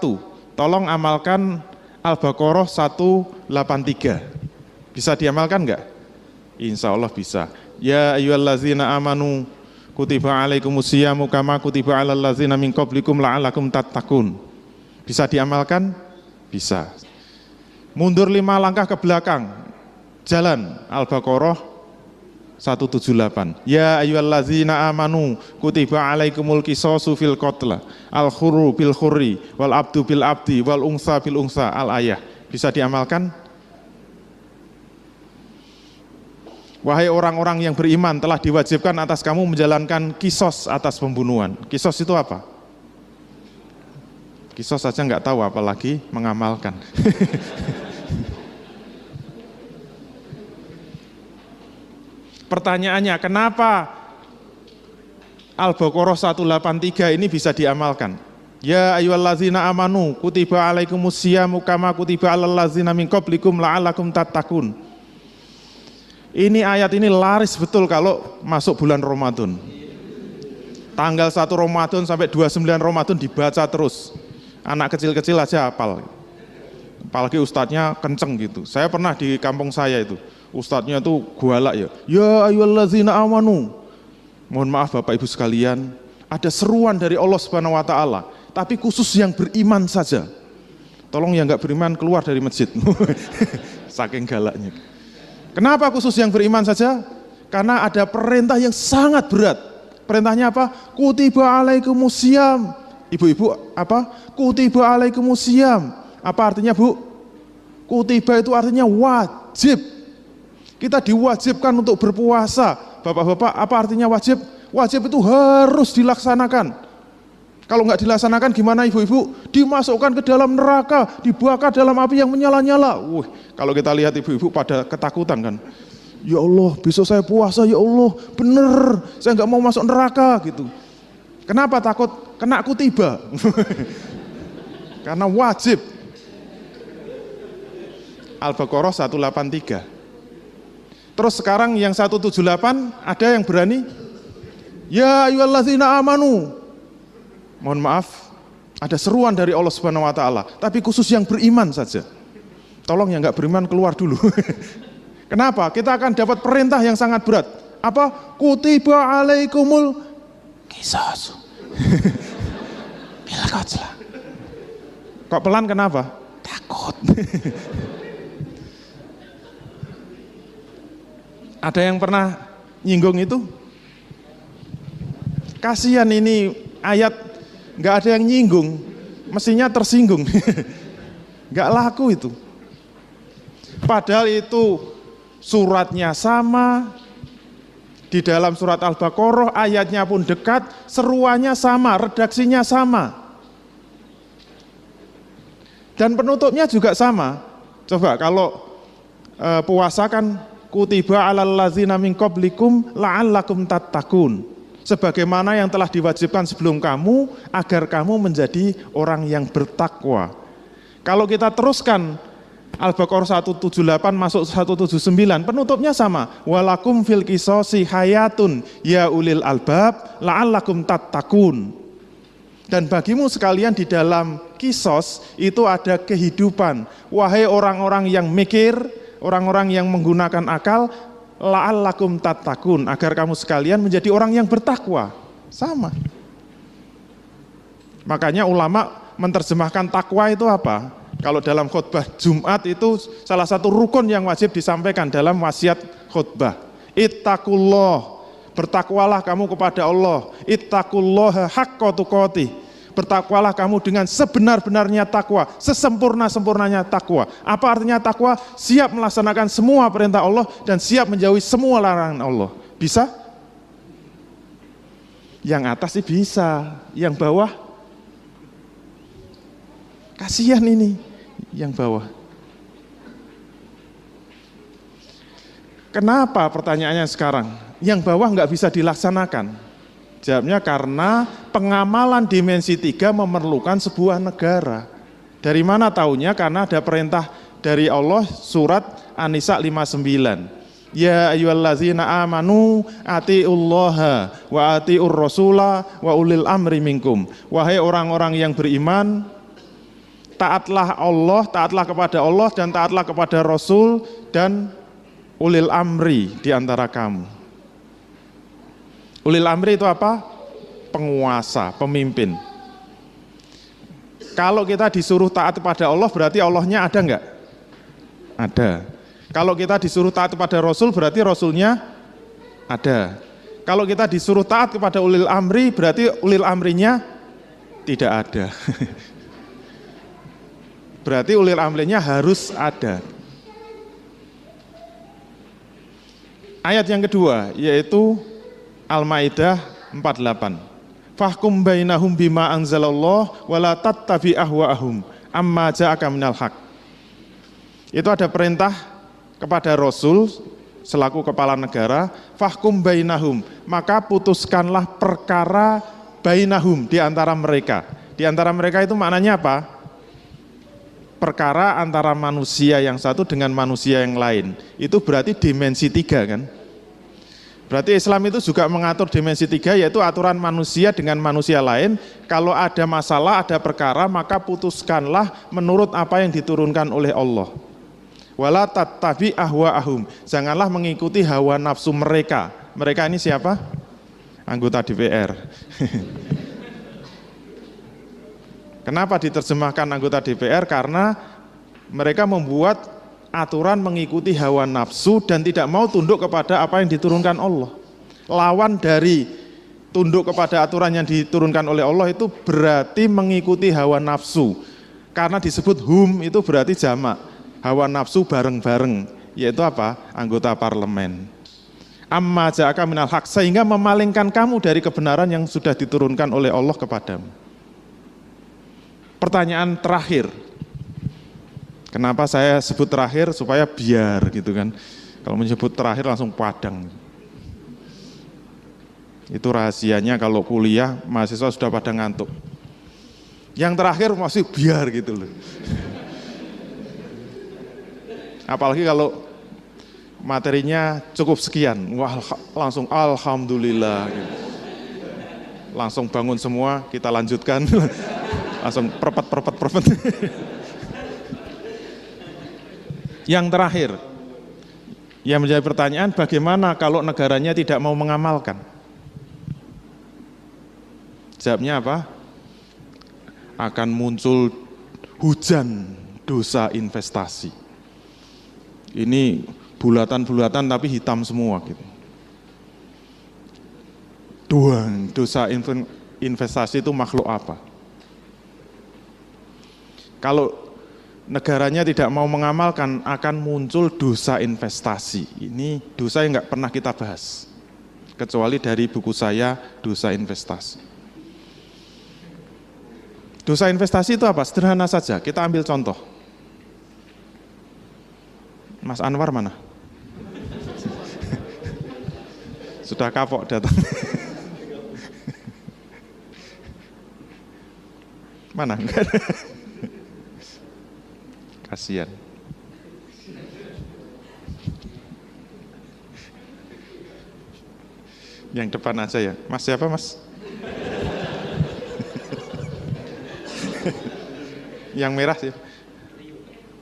tolong amalkan Al-Baqarah 183. Bisa diamalkan nggak? Insya Allah bisa. Ya ayyuhallazina amanu kutiba alaikumusyiyamu kama kutiba alal ladzina min qablikum la'allakum tattaqun. Bisa diamalkan? Bisa. Mundur 5 langkah ke belakang. Jalan Al-Baqarah 178. Ya ayyuhallazina amanu kutiba alaikumul qisasu fil qatla al-khurru bil khurri wal abdu bil abdi wal unsa bil unsa al-ayah. Bisa diamalkan? Wahai orang-orang yang beriman, telah diwajibkan atas kamu menjalankan kisos atas pembunuhan. Kisos itu apa? Kisos saja nggak tahu, apalagi mengamalkan. Pertanyaannya, kenapa Al-Baqarah 183 ini bisa diamalkan? Ya ayyuhallazina amanu kutiba alaikumusyiyamu kama kutiba alal ladzina min qablikum la'allakum tattaqun. Ini ayat ini laris betul kalau masuk bulan Ramadan. Tanggal 1 Ramadan sampai 29 Ramadan dibaca terus. Anak kecil-kecil aja hafal. Apalagi ustadznya kenceng gitu. Saya pernah di kampung saya itu. Ustadznya itu gualak ya. Ya ayyuhallazina amanu. Mohon maaf Bapak Ibu sekalian, ada seruan dari Allah Subhanahu wa taala, tapi khusus yang beriman saja. Tolong yang enggak beriman keluar dari masjid. Saking galaknya. Kenapa khusus yang beriman saja? Karena ada perintah yang sangat berat. Perintahnya apa? Kutiba alaikumusiyam. Ibu-ibu apa? Kutiba alaikumusiyam. Apa artinya Bu? Kutiba itu artinya wajib. Kita diwajibkan untuk berpuasa. Bapak-bapak, apa artinya wajib? Wajib itu harus dilaksanakan. Kalau nggak dilaksanakan gimana ibu-ibu? Dimasukkan ke dalam neraka, dibakar dalam api yang menyala-nyala. Kalau kita lihat ibu-ibu pada ketakutan kan. Ya Allah, besok saya puasa, ya Allah, bener, saya nggak mau masuk neraka gitu. Kenapa takut? Kena kutiba. Karena wajib. Al-Baqarah 183. Terus sekarang yang 178 ada yang berani? Ya ayyuhallazina amanu. Mohon maaf, ada seruan dari Allah Subhanahu wa taala, tapi khusus yang beriman saja. Tolong yang enggak beriman keluar dulu. Kenapa? Kita akan dapat perintah yang sangat berat. Apa? Kutiba alaikumul qisas. Bil qatl. Kok pelan kenapa? Takut. Ada yang pernah nyinggung itu? Kasihan ini ayat nggak ada yang nyinggung, mestinya tersinggung. Nggak laku itu. Padahal itu suratnya sama, di dalam surat Al-Baqarah ayatnya pun dekat, seruannya sama, redaksinya sama. Dan penutupnya juga sama. Coba kalau puasa kan kutiba alal ladzina min qablikum la'allakum tattaqun. Sebagaimana yang telah diwajibkan sebelum kamu, agar kamu menjadi orang yang bertakwa. Kalau kita teruskan Al-Baqarah 178 masuk 179, penutupnya sama. Walakum fil qisasi hayatun ya ulil albab la'allakum tattaqun. Dan bagimu sekalian di dalam kisos itu ada kehidupan. Wahai orang-orang yang mikir, orang-orang yang menggunakan akal, la'allakum tattaqun, agar kamu sekalian menjadi orang yang bertakwa. Sama. Makanya ulama menerjemahkan takwa itu apa? Kalau dalam khutbah Jumat itu salah satu rukun yang wajib disampaikan dalam wasiat khutbah. Ittaqullah, Bertakwalah kamu kepada Allah. Ittaqullaha haqqa tuqatih. Bertakwalah kamu dengan sebenar-benarnya takwa, sesempurna-sempurnanya takwa. Apa artinya takwa? Siap melaksanakan semua perintah Allah dan siap menjauhi semua larangan Allah. Bisa? Yang atas sih bisa, yang bawah kasihan ini, yang bawah. Kenapa pertanyaannya sekarang? Yang bawah nggak bisa dilaksanakan. Jawabnya karena pengamalan dimensi 3 memerlukan sebuah negara. Dari mana taunya? Karena ada perintah dari Allah surat An-Nisa 59. Ya ayyuhallazina amanu atiullaha wa atiur rasula wa ulil amri minkum. Wahai orang-orang yang beriman, taatlah Allah, taatlah kepada Allah dan taatlah kepada Rasul dan ulil amri di antara kamu. Ulil amri itu apa? Penguasa, pemimpin. Kalau kita disuruh taat kepada Allah, berarti Allahnya ada enggak? Ada. Kalau kita disuruh taat kepada Rasul, berarti Rasulnya ada. Kalau kita disuruh taat kepada ulil amri, berarti ulil amrinya tidak ada. Berarti ulil amrinya harus ada. Ayat yang kedua, yaitu Al-Maidah 48. Fahkum bainahum bima anzalallah wala tattabi ahwa'ahum amma ja'aka minal haq. Itu ada perintah kepada Rasul selaku kepala negara, fahkum bainahum, maka putuskanlah perkara bainahum di antara mereka. Di antara mereka itu maknanya apa? Perkara antara manusia yang satu dengan manusia yang lain. Itu berarti dimensi 3 kan? Berarti Islam itu juga mengatur dimensi 3, yaitu aturan manusia dengan manusia lain. Kalau ada masalah, ada perkara, maka putuskanlah menurut apa yang diturunkan oleh Allah. Wala tattabi ahwa'ahum, janganlah mengikuti hawa nafsu mereka. Mereka ini siapa? Anggota DPR. Kenapa diterjemahkan anggota DPR? Karena mereka membuat aturan mengikuti hawa nafsu dan tidak mau tunduk kepada apa yang diturunkan Allah. Lawan dari tunduk kepada aturan yang diturunkan oleh Allah itu berarti mengikuti hawa nafsu. Karena disebut hum itu berarti jamak. Hawa nafsu bareng-bareng, yaitu apa? Anggota parlemen. Amma ja'aka minal haq, sehingga memalingkan kamu dari kebenaran yang sudah diturunkan oleh Allah kepadamu. Pertanyaan terakhir. Kenapa saya sebut terakhir? Supaya biar gitu kan. Kalau menyebut terakhir langsung padang. Itu rahasianya kalau kuliah mahasiswa sudah pada ngantuk. Yang terakhir masih biar gitu loh. Apalagi kalau materinya cukup sekian, wah langsung alhamdulillah gitu. Langsung bangun semua, kita lanjutkan. Langsung perpet. Yang terakhir, yang menjadi pertanyaan, bagaimana kalau negaranya tidak mau mengamalkan? Jawabnya apa? Akan muncul hujan dosa investasi. Ini bulatan-bulatan tapi hitam semua gitu. Dosa investasi itu makhluk apa? Kalau negaranya tidak mau mengamalkan, akan muncul dosa investasi. Ini dosa yang nggak pernah kita bahas, kecuali dari buku saya, Dosa Investasi. Dosa investasi itu apa? Sederhana saja, kita ambil contoh. Mas Anwar mana? Sudah kapok datang. Mana? Kasihan. Yang depan aja ya. Mas siapa mas? Yang merah sih.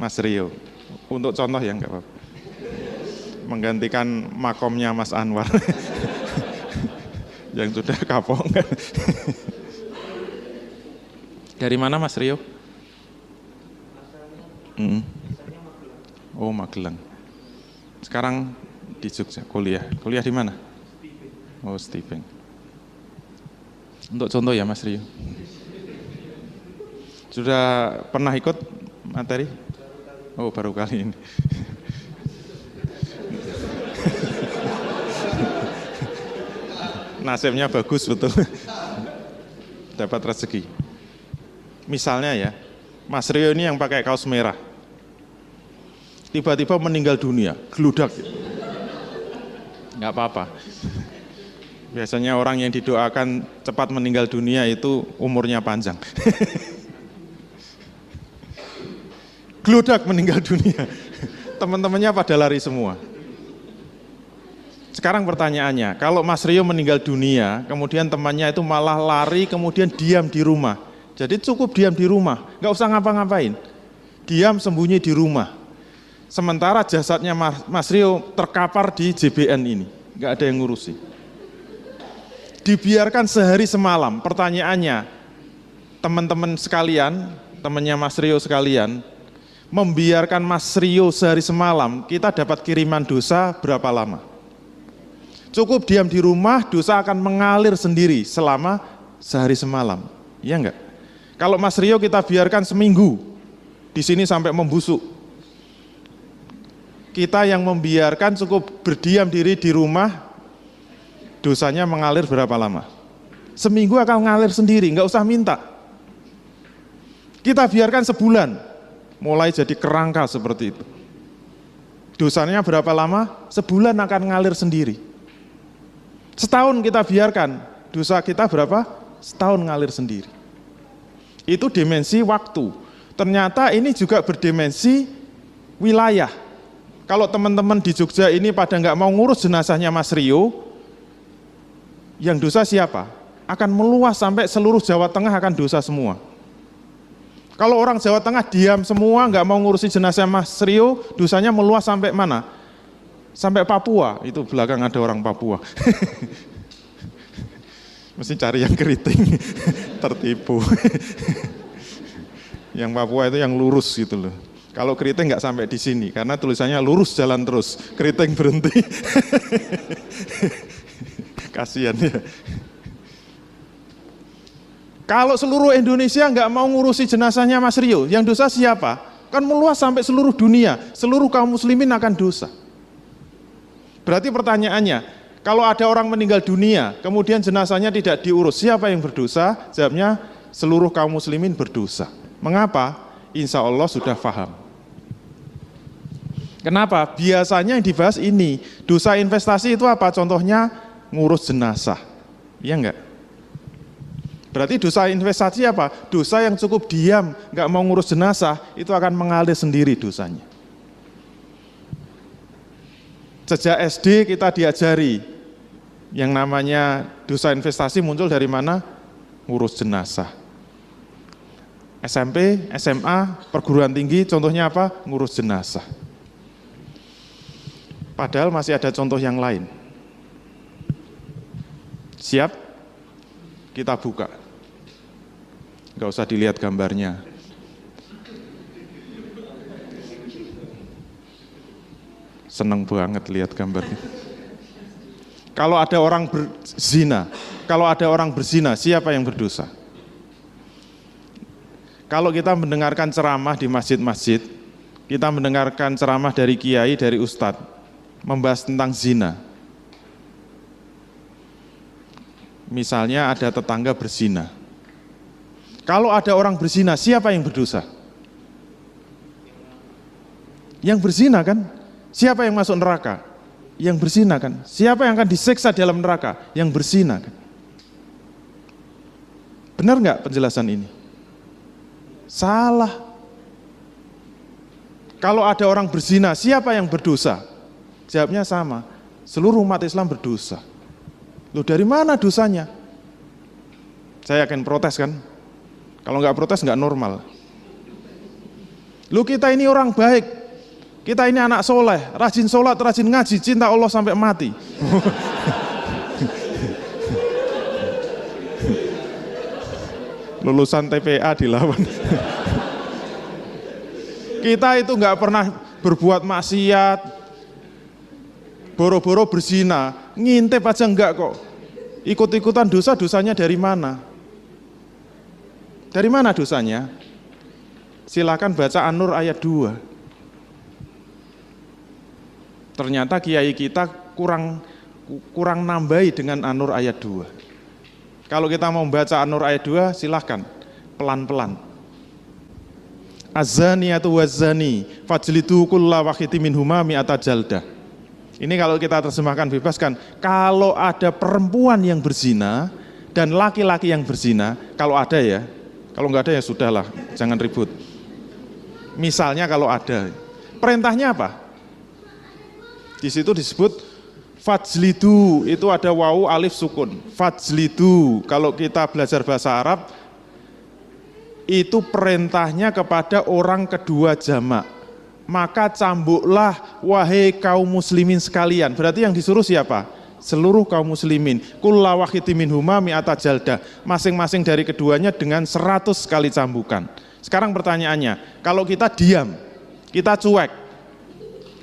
Mas Rio. Untuk contoh ya enggak apa-apa. Menggantikan makomnya Mas Anwar. Yang sudah kapok. Dari mana Mas Rio? Oh Magelang. Sekarang di Jogja kuliah. Kuliah di mana? Oh, Stephen. Untuk contoh ya Mas Rio. Sudah pernah ikut materi? Oh, baru kali ini. Nasibnya bagus betul. Dapat rezeki. Misalnya ya, Mas Rio ini yang pakai kaos merah. Tiba-tiba meninggal dunia, geludak. Nggak apa-apa. Biasanya orang yang didoakan cepat meninggal dunia itu umurnya panjang. Geludak meninggal dunia. Teman-temannya pada lari semua. Sekarang pertanyaannya, kalau Mas Rio meninggal dunia, kemudian temannya itu malah lari, kemudian diam di rumah. Jadi cukup diam di rumah, nggak usah ngapa-ngapain. Diam sembunyi di rumah. Sementara jasadnya Mas Rio terkapar di JBN ini, nggak ada yang ngurusi. Dibiarkan sehari semalam. Pertanyaannya, teman-teman sekalian, temannya Mas Rio sekalian, membiarkan Mas Rio sehari semalam, kita dapat kiriman dosa berapa lama? Cukup diam di rumah, dosa akan mengalir sendiri selama sehari semalam. Iya enggak? Kalau Mas Rio kita biarkan seminggu, di sini sampai membusuk. Kita yang membiarkan cukup berdiam diri di rumah, dosanya mengalir berapa lama? Seminggu akan mengalir sendiri, enggak usah minta. Kita biarkan sebulan, mulai jadi kerangka seperti itu. Dosanya berapa lama? Sebulan akan mengalir sendiri. Setahun kita biarkan, dosa kita berapa? Setahun ngalir sendiri. Itu dimensi waktu. Ternyata ini juga berdimensi wilayah. Kalau teman-teman di Jogja ini pada nggak mau ngurus jenazahnya Mas Rio, yang dosa siapa? Akan meluas sampai seluruh Jawa Tengah akan dosa semua. Kalau orang Jawa Tengah diam semua, nggak mau ngurusi jenazah Mas Rio, dosanya meluas sampai mana? Sampai Papua, itu belakang ada orang Papua. Mesti cari yang keriting, tertipu. Yang Papua itu yang lurus gitu loh. Kalau keriting nggak sampai di sini, karena tulisannya lurus jalan terus, keriting berhenti. Kasihan ya. Kalau seluruh Indonesia nggak mau ngurusi jenazahnya Mas Rio, yang dosa siapa? Kan meluas sampai seluruh dunia, seluruh kaum muslimin akan dosa. Berarti pertanyaannya, kalau ada orang meninggal dunia, kemudian jenazahnya tidak diurus, siapa yang berdosa? Jawabnya, seluruh kaum muslimin berdosa. Mengapa? Insya Allah sudah paham. Kenapa? Biasanya yang dibahas ini, dosa investasi itu apa? Contohnya, ngurus jenazah. Iya enggak? Berarti dosa investasi apa? Dosa yang cukup diam, enggak mau ngurus jenazah, itu akan mengalir sendiri dosanya. Sejak SD kita diajari yang namanya dosa investasi muncul dari mana? Ngurus jenazah. SMP, SMA, perguruan tinggi contohnya apa? Ngurus jenazah. Padahal masih ada contoh yang lain. Siap? Kita buka. Enggak usah dilihat gambarnya. Seneng banget lihat gambarnya. Kalau ada orang berzina, siapa yang berdosa? Kalau kita mendengarkan ceramah di masjid-masjid, kita mendengarkan ceramah dari kiai, dari ustadz, membahas tentang zina. Misalnya ada tetangga berzina. Kalau ada orang berzina, siapa yang berdosa? Yang berzina kan? Siapa yang masuk neraka? Yang berzina kan? Siapa yang akan disiksa dalam neraka? Yang berzina kan? Benar nggak penjelasan ini? Salah. Kalau ada orang berzina, siapa yang berdosa? Jawabnya sama, seluruh umat Islam berdosa. Loh dari mana dosanya? Saya akan protes kan? Kalau nggak protes nggak normal. Loh kita ini orang baik, kita ini anak soleh, rajin sholat, rajin ngaji, cinta Allah sampai mati. Lulusan TPA dilawan. Kita itu nggak pernah berbuat maksiat, boro-boro berzina, ngintip aja enggak kok. Ikut-ikutan dosa, dosanya dari mana? Dari mana dosanya? Silakan baca An-Nur ayat 2. Ternyata kiai kita kurang nambahi dengan An-Nur ayat 2. Kalau kita mau baca An-Nur ayat 2, silahkan pelan-pelan. Az-zaniyatu waz-zani fajlidu kulla wahidin minhuma mi'ata jaldah. Ini kalau kita terjemahkan bebaskan, kalau ada perempuan yang berzina dan laki-laki yang berzina, kalau ada ya, kalau nggak ada ya sudahlah, jangan ribut. Misalnya kalau ada, perintahnya apa? Di situ disebut fajlidu, itu ada wawu alif sukun. Fajlidu, kalau kita belajar bahasa Arab, itu perintahnya kepada orang kedua jamak. Maka cambuklah wahai kaum muslimin sekalian. Berarti yang disuruh siapa? Seluruh kaum muslimin. Kulla wahidin minhuma mi'ata jaldah. Masing-masing dari keduanya dengan 100 kali cambukan. Sekarang pertanyaannya, kalau kita diam, kita cuek,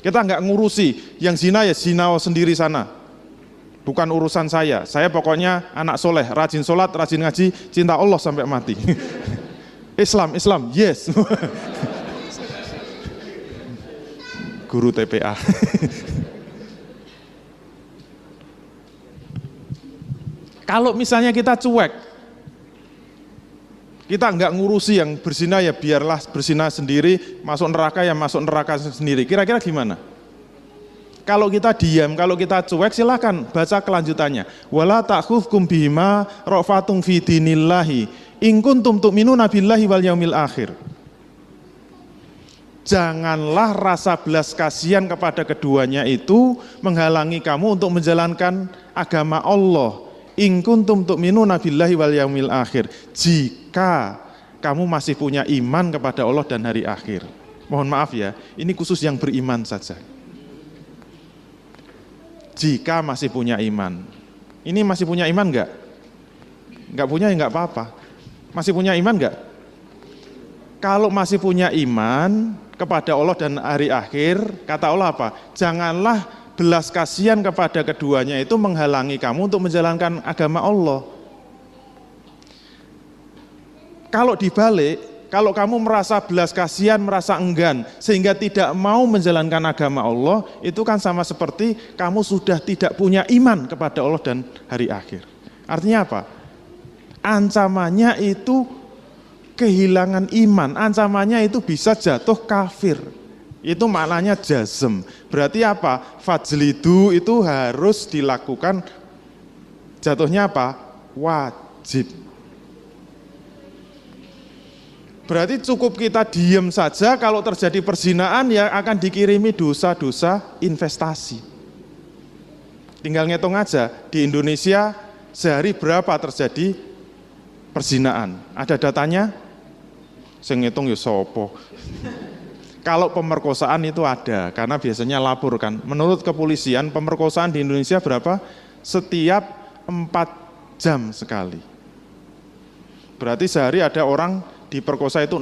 kita nggak ngurusi, yang zina ya zina sendiri sana, bukan urusan saya pokoknya anak soleh, rajin sholat, rajin ngaji, cinta Allah sampai mati. Islam, yes. Guru TPA. Kalau misalnya kita cuek, kita nggak ngurusi yang berzina ya biarlah berzina sendiri, masuk neraka ya masuk neraka sendiri. Kira-kira gimana? Kalau kita diam, kalau kita cuek, silakan baca kelanjutannya. Wala ta'khudhukum bihima ra'fatun fi dinillahi in kuntum tu'minuna billahi wal yaumil akhir. Janganlah rasa belas kasihan kepada keduanya itu menghalangi kamu untuk menjalankan agama Allah. In kuntum tu'minuna billahi wal yaumil akhir. Jika kamu masih punya iman kepada Allah dan hari akhir. Mohon maaf ya, ini khusus yang beriman saja. Jika masih punya iman. Ini masih punya iman enggak? Enggak punya ya enggak apa-apa. Masih punya iman enggak? Kalau masih punya iman kepada Allah dan hari akhir, kata Allah apa? Janganlah belas kasihan kepada keduanya itu menghalangi kamu untuk menjalankan agama Allah. Kalau dibalik, kalau kamu merasa belas kasihan, merasa enggan, sehingga tidak mau menjalankan agama Allah, itu kan sama seperti kamu sudah tidak punya iman kepada Allah dan hari akhir. Artinya apa? Ancamannya itu kehilangan iman, ancamannya itu bisa jatuh kafir. Itu maknanya jazm. Berarti apa? Fajlidu itu harus dilakukan, jatuhnya apa? Wajib. Berarti cukup kita diam saja, kalau terjadi perzinaan ya akan dikirimi dosa-dosa investasi. Tinggal ngitung aja, di Indonesia sehari berapa terjadi perzinaan? Ada datanya? Saya ngitung ya sopo. Kalau pemerkosaan itu ada, karena biasanya lapor kan. Menurut kepolisian, pemerkosaan di Indonesia berapa? Setiap 4 jam sekali. Berarti sehari ada orang diperkosa itu 6.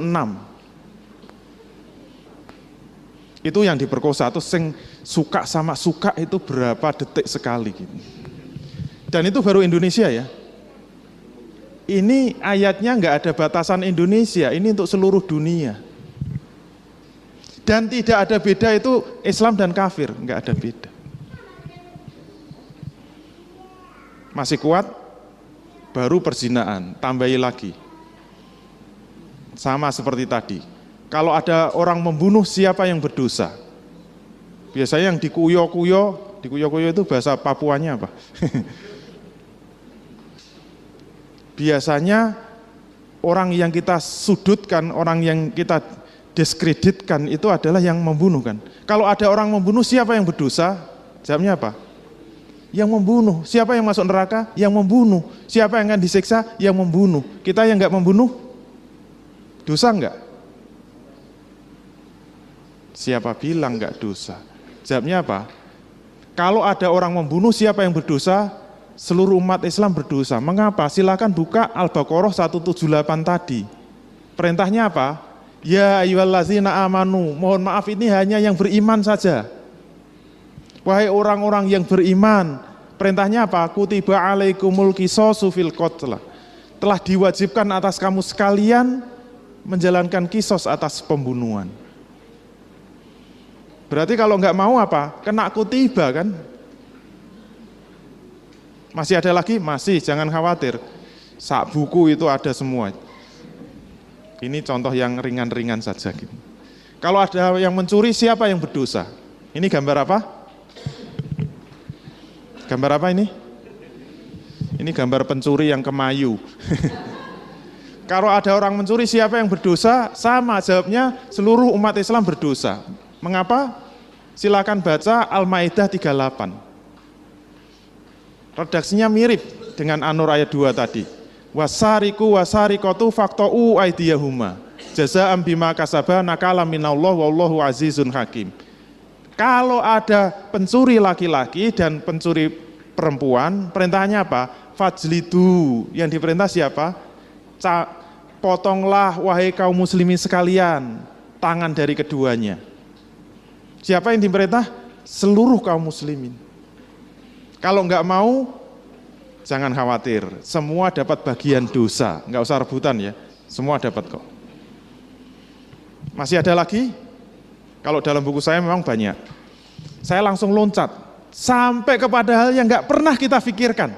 Itu yang diperkosa, terus yang suka sama suka itu berapa detik sekali gitu. Dan itu baru Indonesia ya. Ini ayatnya nggak ada batasan Indonesia, ini untuk seluruh dunia. Dan tidak ada beda itu Islam dan kafir, nggak ada beda. Masih kuat, baru perzinaan, tambahi lagi. Sama seperti tadi. Kalau ada orang membunuh, siapa yang berdosa? Biasanya yang dikuyo-kuyo itu bahasa Papuanya apa? Biasanya orang yang kita sudutkan, orang yang kita diskreditkan itu adalah yang membunuh kan. Kalau ada orang membunuh, siapa yang berdosa? Jawabnya apa? Yang membunuh. Siapa yang masuk neraka? Yang membunuh. Siapa yang akan disiksa? Yang membunuh. Kita yang enggak membunuh, dosa enggak? Siapa bilang enggak dosa? Jawabnya apa? Kalau ada orang membunuh, siapa yang berdosa? Seluruh umat Islam berdosa. Mengapa? Silakan buka Al-Baqarah 178 tadi. Perintahnya apa? Ya ayyuhallazina amanu. Mohon maaf, ini hanya yang beriman saja. Wahai orang-orang yang beriman, Perintahnya apa? Kutiba alaikumul qisasu fil qatl. Telah diwajibkan atas kamu sekalian menjalankan kisos atas pembunuhan. Berarti kalau nggak mau apa? Kena kutiba kan? Masih ada lagi? Masih, jangan khawatir. Sak buku itu ada semua. Ini contoh yang ringan-ringan saja. Kalau ada yang mencuri, siapa yang berdosa? Ini gambar apa? Gambar apa ini? Ini gambar pencuri yang kemayu. Kalau ada orang mencuri, siapa yang berdosa? Sama, jawabnya seluruh umat Islam berdosa. Mengapa? Silakan baca Al-Maidah 38. Redaksinya mirip dengan An-Nur ayat 2 tadi. Wasariku wasarikotu fakto'u aidiyahuma. Jazaa'am bima kasaba nakala minallah wallahu azizun hakim. Kalau ada pencuri laki-laki dan pencuri perempuan, perintahnya apa? Fajlidu. Yang diperintah siapa? Potonglah wahai kaum muslimin sekalian tangan dari keduanya. Siapa yang diperintah? Seluruh kaum muslimin. Kalau enggak mau, jangan khawatir, semua dapat bagian dosa, enggak usah rebutan ya, semua dapat kok. Masih ada lagi? Kalau dalam buku saya memang banyak. Saya langsung loncat sampai kepada hal yang enggak pernah kita pikirkan.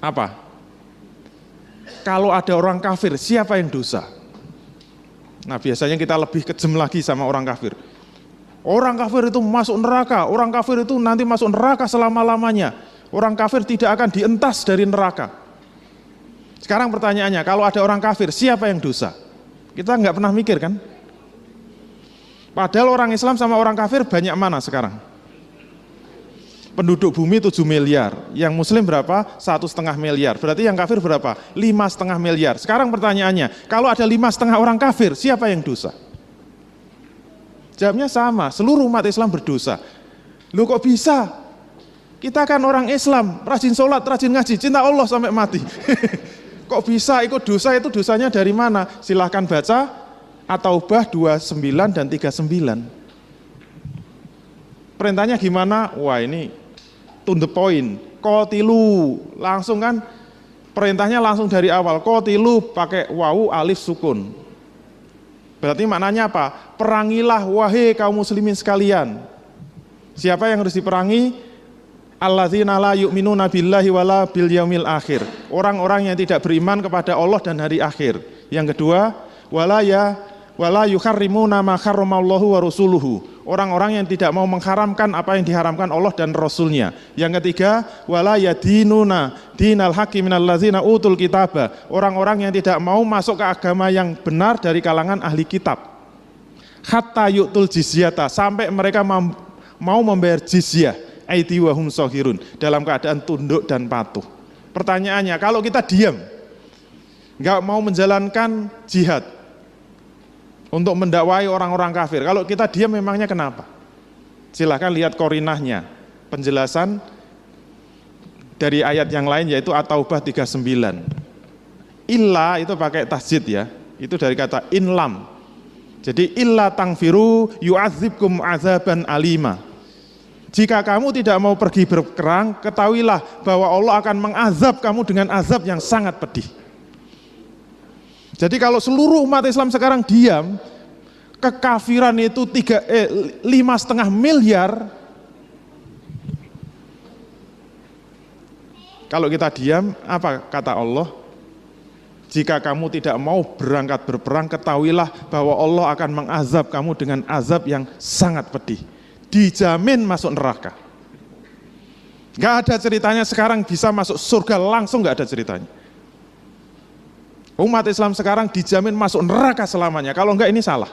Apa? Kalau ada orang kafir, siapa yang dosa? Nah, biasanya kita lebih kejam lagi sama orang kafir. Orang kafir itu masuk neraka, orang kafir itu nanti masuk neraka selama-lamanya. Orang kafir tidak akan dientas dari neraka. Sekarang pertanyaannya, kalau ada orang kafir, siapa yang dosa? Kita nggak pernah mikir kan? Padahal orang Islam sama orang kafir banyak mana sekarang? Penduduk bumi 7 miliar, yang muslim berapa? 1,5 miliar. Berarti yang kafir berapa? 5,5 miliar. Sekarang pertanyaannya, kalau ada 5,5 orang kafir, siapa yang dosa? Jawabnya sama, seluruh umat Islam berdosa. Loh kok bisa? Kita kan orang Islam, rajin sholat, rajin ngaji, cinta Allah sampai mati. Kok bisa ikut dosa? Itu dosanya dari mana? Silahkan baca At-Taubah 29 dan 39. Perintahnya gimana? Wah, ini to the point. Qatilu, langsung kan perintahnya langsung dari awal. Qatilu pakai wawu alif sukun. Berarti maknanya apa? Perangilah wahai kaum muslimin sekalian. Siapa yang harus diperangi? Alladzina la yu'minuna billahi wala bil yaumil akhir. Orang-orang yang tidak beriman kepada Allah dan hari akhir. Yang kedua, wala yukharrimuna ma harramallahu wa rasuluhu. Orang-orang yang tidak mau mengharamkan apa yang diharamkan Allah dan Rasulnya. Yang ketiga, wala yadinuna dinal haqqi minal ladzina utul kitaba. Orang-orang yang tidak mau masuk ke agama yang benar dari kalangan ahli kitab. Hatta yu'tul jizyata, sampai mereka mau membayar jizyah. Aidi wa hum shahirun, dalam keadaan tunduk dan patuh. Pertanyaannya, kalau kita diam, nggak mau menjalankan jihad untuk mendakwai orang-orang kafir, kalau kita diam memangnya kenapa? Silahkan lihat korinahnya, penjelasan dari ayat yang lain yaitu At-Taubah 39. Illa itu pakai tasjid ya, itu dari kata inlam. Jadi illa tangfiru yu'adzibkum azaban alima. Jika kamu tidak mau pergi berperang, ketahuilah bahwa Allah akan mengazab kamu dengan azab yang sangat pedih. Jadi kalau seluruh umat Islam sekarang diam, kekafiran itu 5,5 miliar. Kalau kita diam, apa kata Allah? Jika kamu tidak mau berangkat berperang, ketahuilah bahwa Allah akan mengazab kamu dengan azab yang sangat pedih. Dijamin masuk neraka. Gak ada ceritanya sekarang bisa masuk surga langsung, gak ada ceritanya. Umat Islam sekarang dijamin masuk neraka selamanya. Kalau enggak ini salah.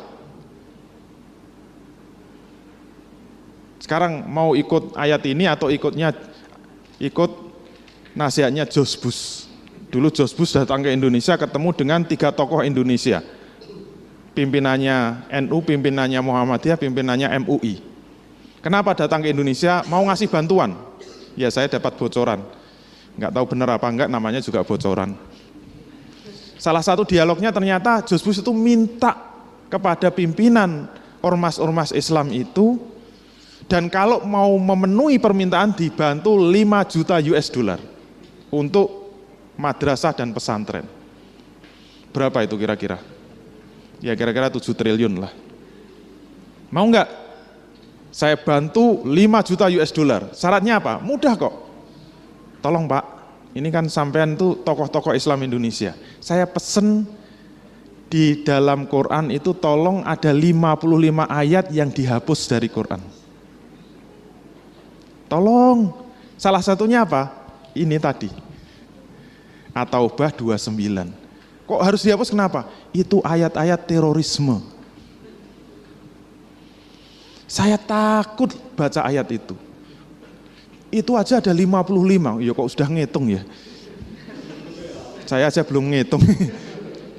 Sekarang mau ikut ayat ini atau ikut nasihatnya George Bush. Dulu George Bush datang ke Indonesia ketemu dengan 3 tokoh Indonesia. Pimpinannya NU, pimpinannya Muhammadiyah, pimpinannya MUI. Kenapa datang ke Indonesia? Mau ngasih bantuan. Ya saya dapat bocoran. Nggak tahu benar apa enggak, namanya juga bocoran. Salah satu dialognya ternyata George Bush itu minta kepada pimpinan ormas-ormas Islam itu Dan kalau mau memenuhi permintaan dibantu 5 juta US dollar untuk madrasah dan pesantren. Berapa itu kira-kira? Ya kira-kira 7 triliun lah. Mau nggak? Saya bantu 5 juta US dollar. Syaratnya apa? Mudah kok. Tolong Pak, ini kan sampean tuh tokoh-tokoh Islam Indonesia. Saya pesen di dalam Quran itu tolong ada 55 ayat yang dihapus dari Quran. Tolong, salah satunya apa? Ini tadi, At-Taubah 29. Kok harus dihapus, kenapa? Itu ayat-ayat terorisme. Saya takut baca ayat itu. Itu aja ada 55, ya kok sudah ngitung ya? Saya aja belum ngitung.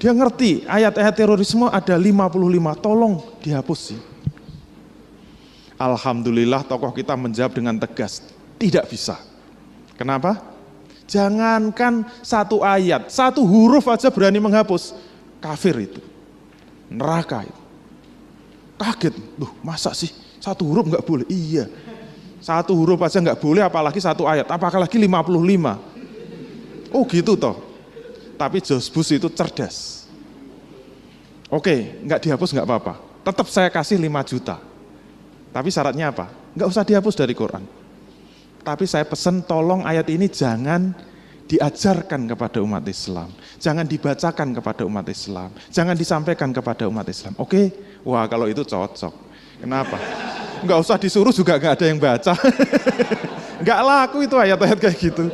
Dia ngerti, ayat-ayat terorisme ada 55, tolong dihapus sih. Alhamdulillah tokoh kita menjawab dengan tegas, tidak bisa. Kenapa? Jangankan satu ayat, satu huruf aja berani menghapus, kafir itu, neraka itu. Kaget, loh masa sih satu huruf nggak boleh? Iya, satu huruf aja nggak boleh, apalagi satu ayat, apalagi 55. Oh gitu toh. Tapi George Bush itu cerdas. Oke, nggak dihapus nggak apa-apa, tetap saya kasih 5 juta. Tapi syaratnya apa? Nggak usah dihapus dari Quran. Tapi saya pesan tolong ayat ini jangan diajarkan kepada umat Islam. Jangan dibacakan kepada umat Islam. Jangan disampaikan kepada umat Islam. Oke? Wah kalau itu cocok. Kenapa? Nggak usah disuruh juga nggak ada yang baca. Nggak laku itu ayat-ayat kayak gitu.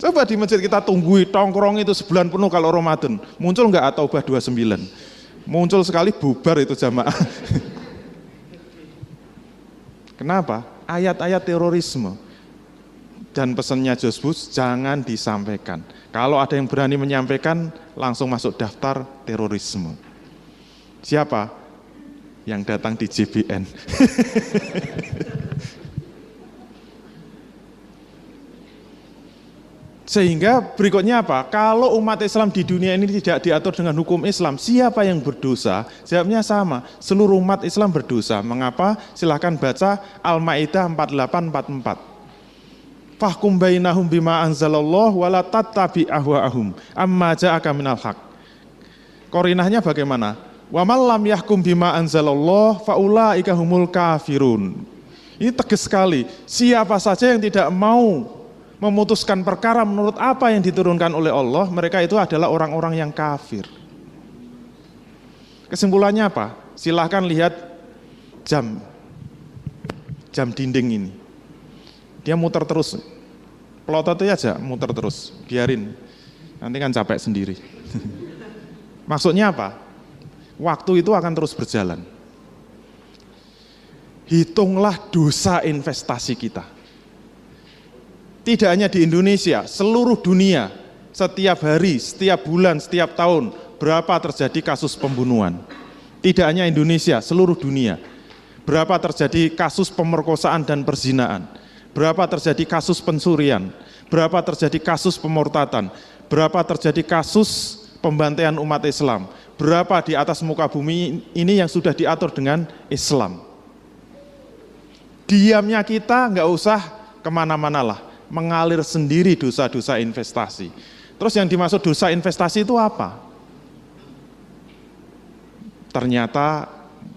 Coba di masjid kita tunggui tongkrong itu sebulan penuh kalau Ramadan. Muncul nggak At-Taubah 29? Muncul sekali bubar itu jamaah. Kenapa? Ayat-ayat terorisme. Dan pesannya George Bush, jangan disampaikan. Kalau ada yang berani menyampaikan, langsung masuk daftar terorisme. Siapa? Yang datang di JBN. Sehingga berikutnya apa? Kalau umat Islam di dunia ini tidak diatur dengan hukum Islam, siapa yang berdosa? Jawabnya sama, seluruh umat Islam berdosa. Mengapa? Silahkan baca Al-Ma'idah 48-44. Fahkum bainahum bima anzalallah wala tattabi ahwa'ahum amma ja'aka minal haq. Korinahnya bagaimana? Wa man lam yahkum bima anzalallah faulaika humul kafirun. Ini tegas sekali. Siapa saja yang tidak mau memutuskan perkara menurut apa yang diturunkan oleh Allah, mereka itu adalah orang-orang yang kafir. Kesimpulannya apa? Silahkan lihat jam dinding ini. Dia muter terus, pelototnya aja muter terus, biarin, nanti kan capek sendiri. Maksudnya apa? Waktu itu akan terus berjalan. Hitunglah dosa investasi kita. Tidak hanya di Indonesia, seluruh dunia, setiap hari, setiap bulan, setiap tahun, berapa terjadi kasus pembunuhan. Tidak hanya Indonesia, seluruh dunia. Berapa terjadi kasus pemerkosaan dan perzinaan. Berapa terjadi kasus pencurian. Berapa terjadi kasus pemurtatan. Berapa terjadi kasus pembantaian umat Islam. Berapa di atas muka bumi ini yang sudah diatur dengan Islam. Diamnya kita nggak usah kemana-mana lah. Mengalir sendiri dosa-dosa investasi. Terus yang dimaksud dosa investasi itu apa? Ternyata,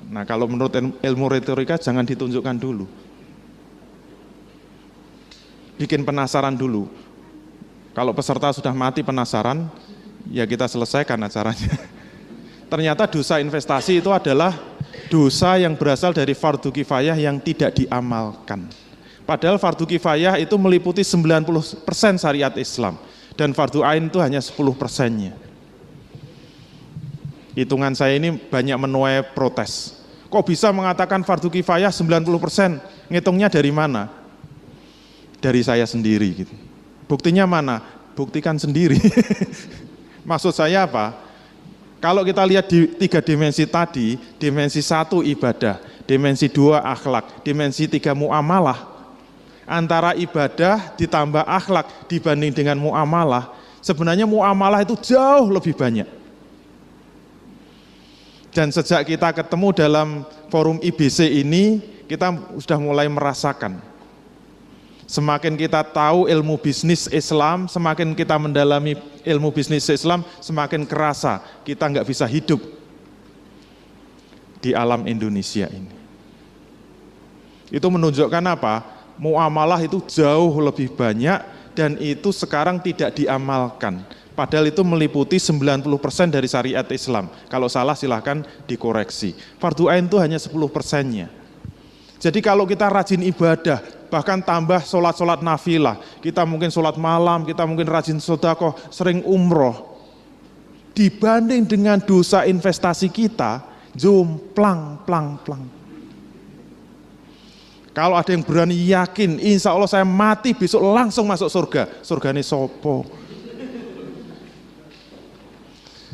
nah kalau menurut ilmu retorika jangan ditunjukkan dulu. Bikin penasaran dulu. Kalau peserta sudah mati penasaran, ya kita selesaikan acaranya. Ternyata dosa investasi itu adalah dosa yang berasal dari fardu kifayah yang tidak diamalkan. Padahal fardu kifayah itu meliputi 90% syariat Islam. Dan fardu ain itu hanya 10%-nya. Hitungan saya ini banyak menuai protes. Kok bisa mengatakan fardu kifayah 90%? Ngitungnya dari mana? Dari saya sendiri. Gitu. Buktinya mana? Buktikan sendiri. Maksud saya apa? Kalau kita lihat di 3 dimensi tadi, dimensi 1 ibadah, dimensi 2 akhlak, dimensi 3 muamalah, antara ibadah ditambah akhlak dibanding dengan muamalah, sebenarnya muamalah itu jauh lebih banyak. Dan sejak kita ketemu dalam forum IBC ini, kita sudah mulai merasakan. Semakin kita tahu ilmu bisnis Islam, semakin kita mendalami ilmu bisnis Islam, semakin kerasa kita nggak bisa hidup di alam Indonesia ini. Itu menunjukkan apa? Muamalah itu jauh lebih banyak dan itu sekarang tidak diamalkan. Padahal itu meliputi 90% dari syariat Islam. Kalau salah silahkan dikoreksi. Fardu ain itu hanya 10%-nya. Jadi kalau kita rajin ibadah, bahkan tambah sholat-sholat nafilah, kita mungkin sholat malam, kita mungkin rajin sedekah, sering umroh, dibanding dengan dosa investasi kita, jomplang. Kalau ada yang berani yakin, insya Allah saya mati besok langsung masuk surga, surgane sopo.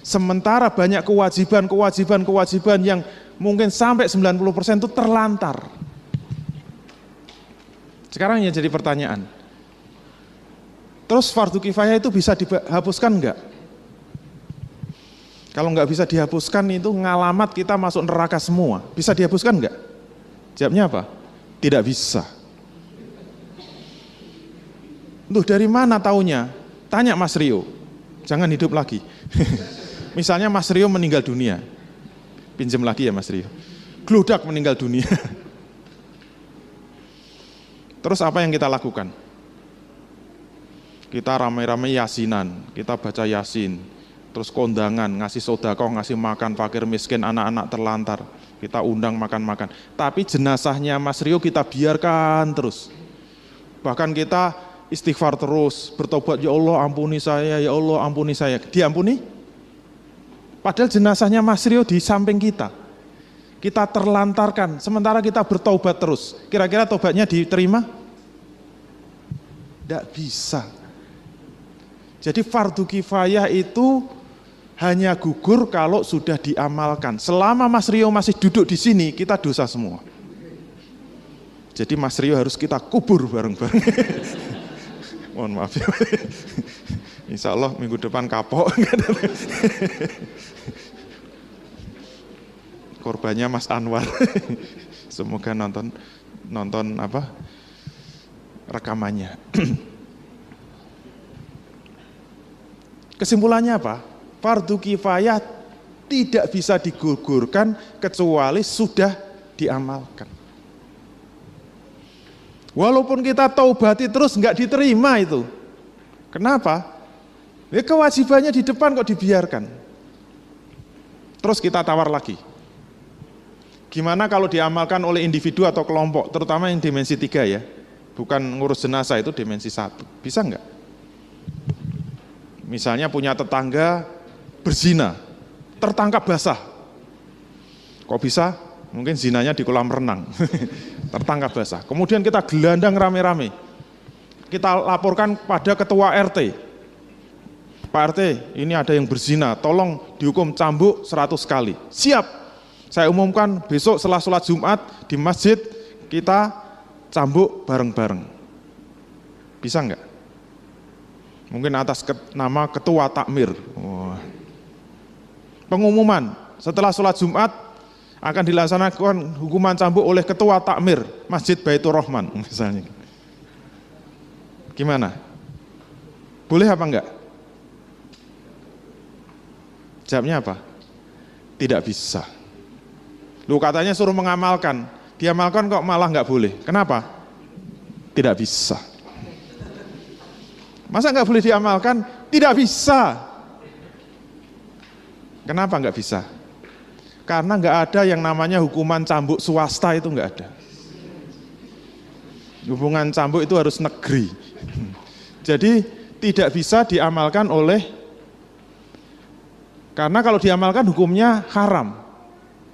Sementara banyak kewajiban yang mungkin sampai 90% itu terlantar. Sekarang yang jadi pertanyaan, terus fardu kifayah itu bisa dihapuskan enggak? Kalau enggak bisa dihapuskan itu ngalamat kita masuk neraka semua. Bisa dihapuskan enggak? Jawabnya apa? Tidak bisa. Loh, dari mana taunya? Tanya Mas Rio, jangan hidup lagi. Misalnya Mas Rio meninggal dunia, pinjam lagi ya Mas Rio, gludak meninggal dunia. Terus apa yang kita lakukan? Kita ramai-ramai yasinan, kita baca yasin, terus kondangan, ngasih sedekah, ngasih makan fakir miskin, anak-anak terlantar, kita undang makan-makan. Tapi jenazahnya Mas Rio kita biarkan terus. Bahkan kita istighfar terus, bertobat, ya Allah ampuni saya, ya Allah ampuni saya. Diampuni? Padahal jenazahnya Mas Rio di samping kita. Kita terlantarkan, sementara kita bertaubat terus. Kira-kira taubatnya diterima? Tidak bisa. Jadi fardu kifayah itu hanya gugur kalau sudah diamalkan. Selama Mas Rio masih duduk di sini, kita dosa semua. Jadi Mas Rio harus kita kubur bareng-bareng. Mohon maaf ya. Insya Allah minggu depan kapok. Korbannya Mas Anwar. Semoga nonton apa rekamannya. Kesimpulannya apa? Fardu kifayah tidak bisa digugurkan kecuali sudah diamalkan. Walaupun kita taubati terus nggak diterima itu. Kenapa? Ya kewajibannya di depan kok dibiarkan. Terus kita tawar lagi. Gimana kalau diamalkan oleh individu atau kelompok, terutama yang dimensi 3 ya, bukan ngurus jenazah itu dimensi 1, bisa enggak? Misalnya punya tetangga berzina, tertangkap basah. Kok bisa? Mungkin zinanya di kolam renang, tertangkap basah. Kemudian kita gelandang rame-rame, kita laporkan pada ketua RT. Pak RT, ini ada yang berzina, tolong dihukum cambuk 100 kali. Siap. Saya umumkan besok setelah sholat Jumat di masjid kita cambuk bareng-bareng. Bisa enggak? Mungkin atas nama ketua takmir. Pengumuman setelah sholat Jumat akan dilaksanakan hukuman cambuk oleh ketua takmir Masjid Baitur Rahman misalnya. Gimana? Boleh apa enggak? Jawabnya apa? Tidak bisa. Lu katanya suruh mengamalkan, diamalkan kok malah nggak boleh. Kenapa? Tidak bisa. Masa nggak boleh diamalkan? Tidak bisa. Kenapa nggak bisa? Karena nggak ada yang namanya hukuman cambuk swasta, itu nggak ada. Hubungan cambuk itu harus negeri. Jadi tidak bisa diamalkan karena kalau diamalkan hukumnya haram.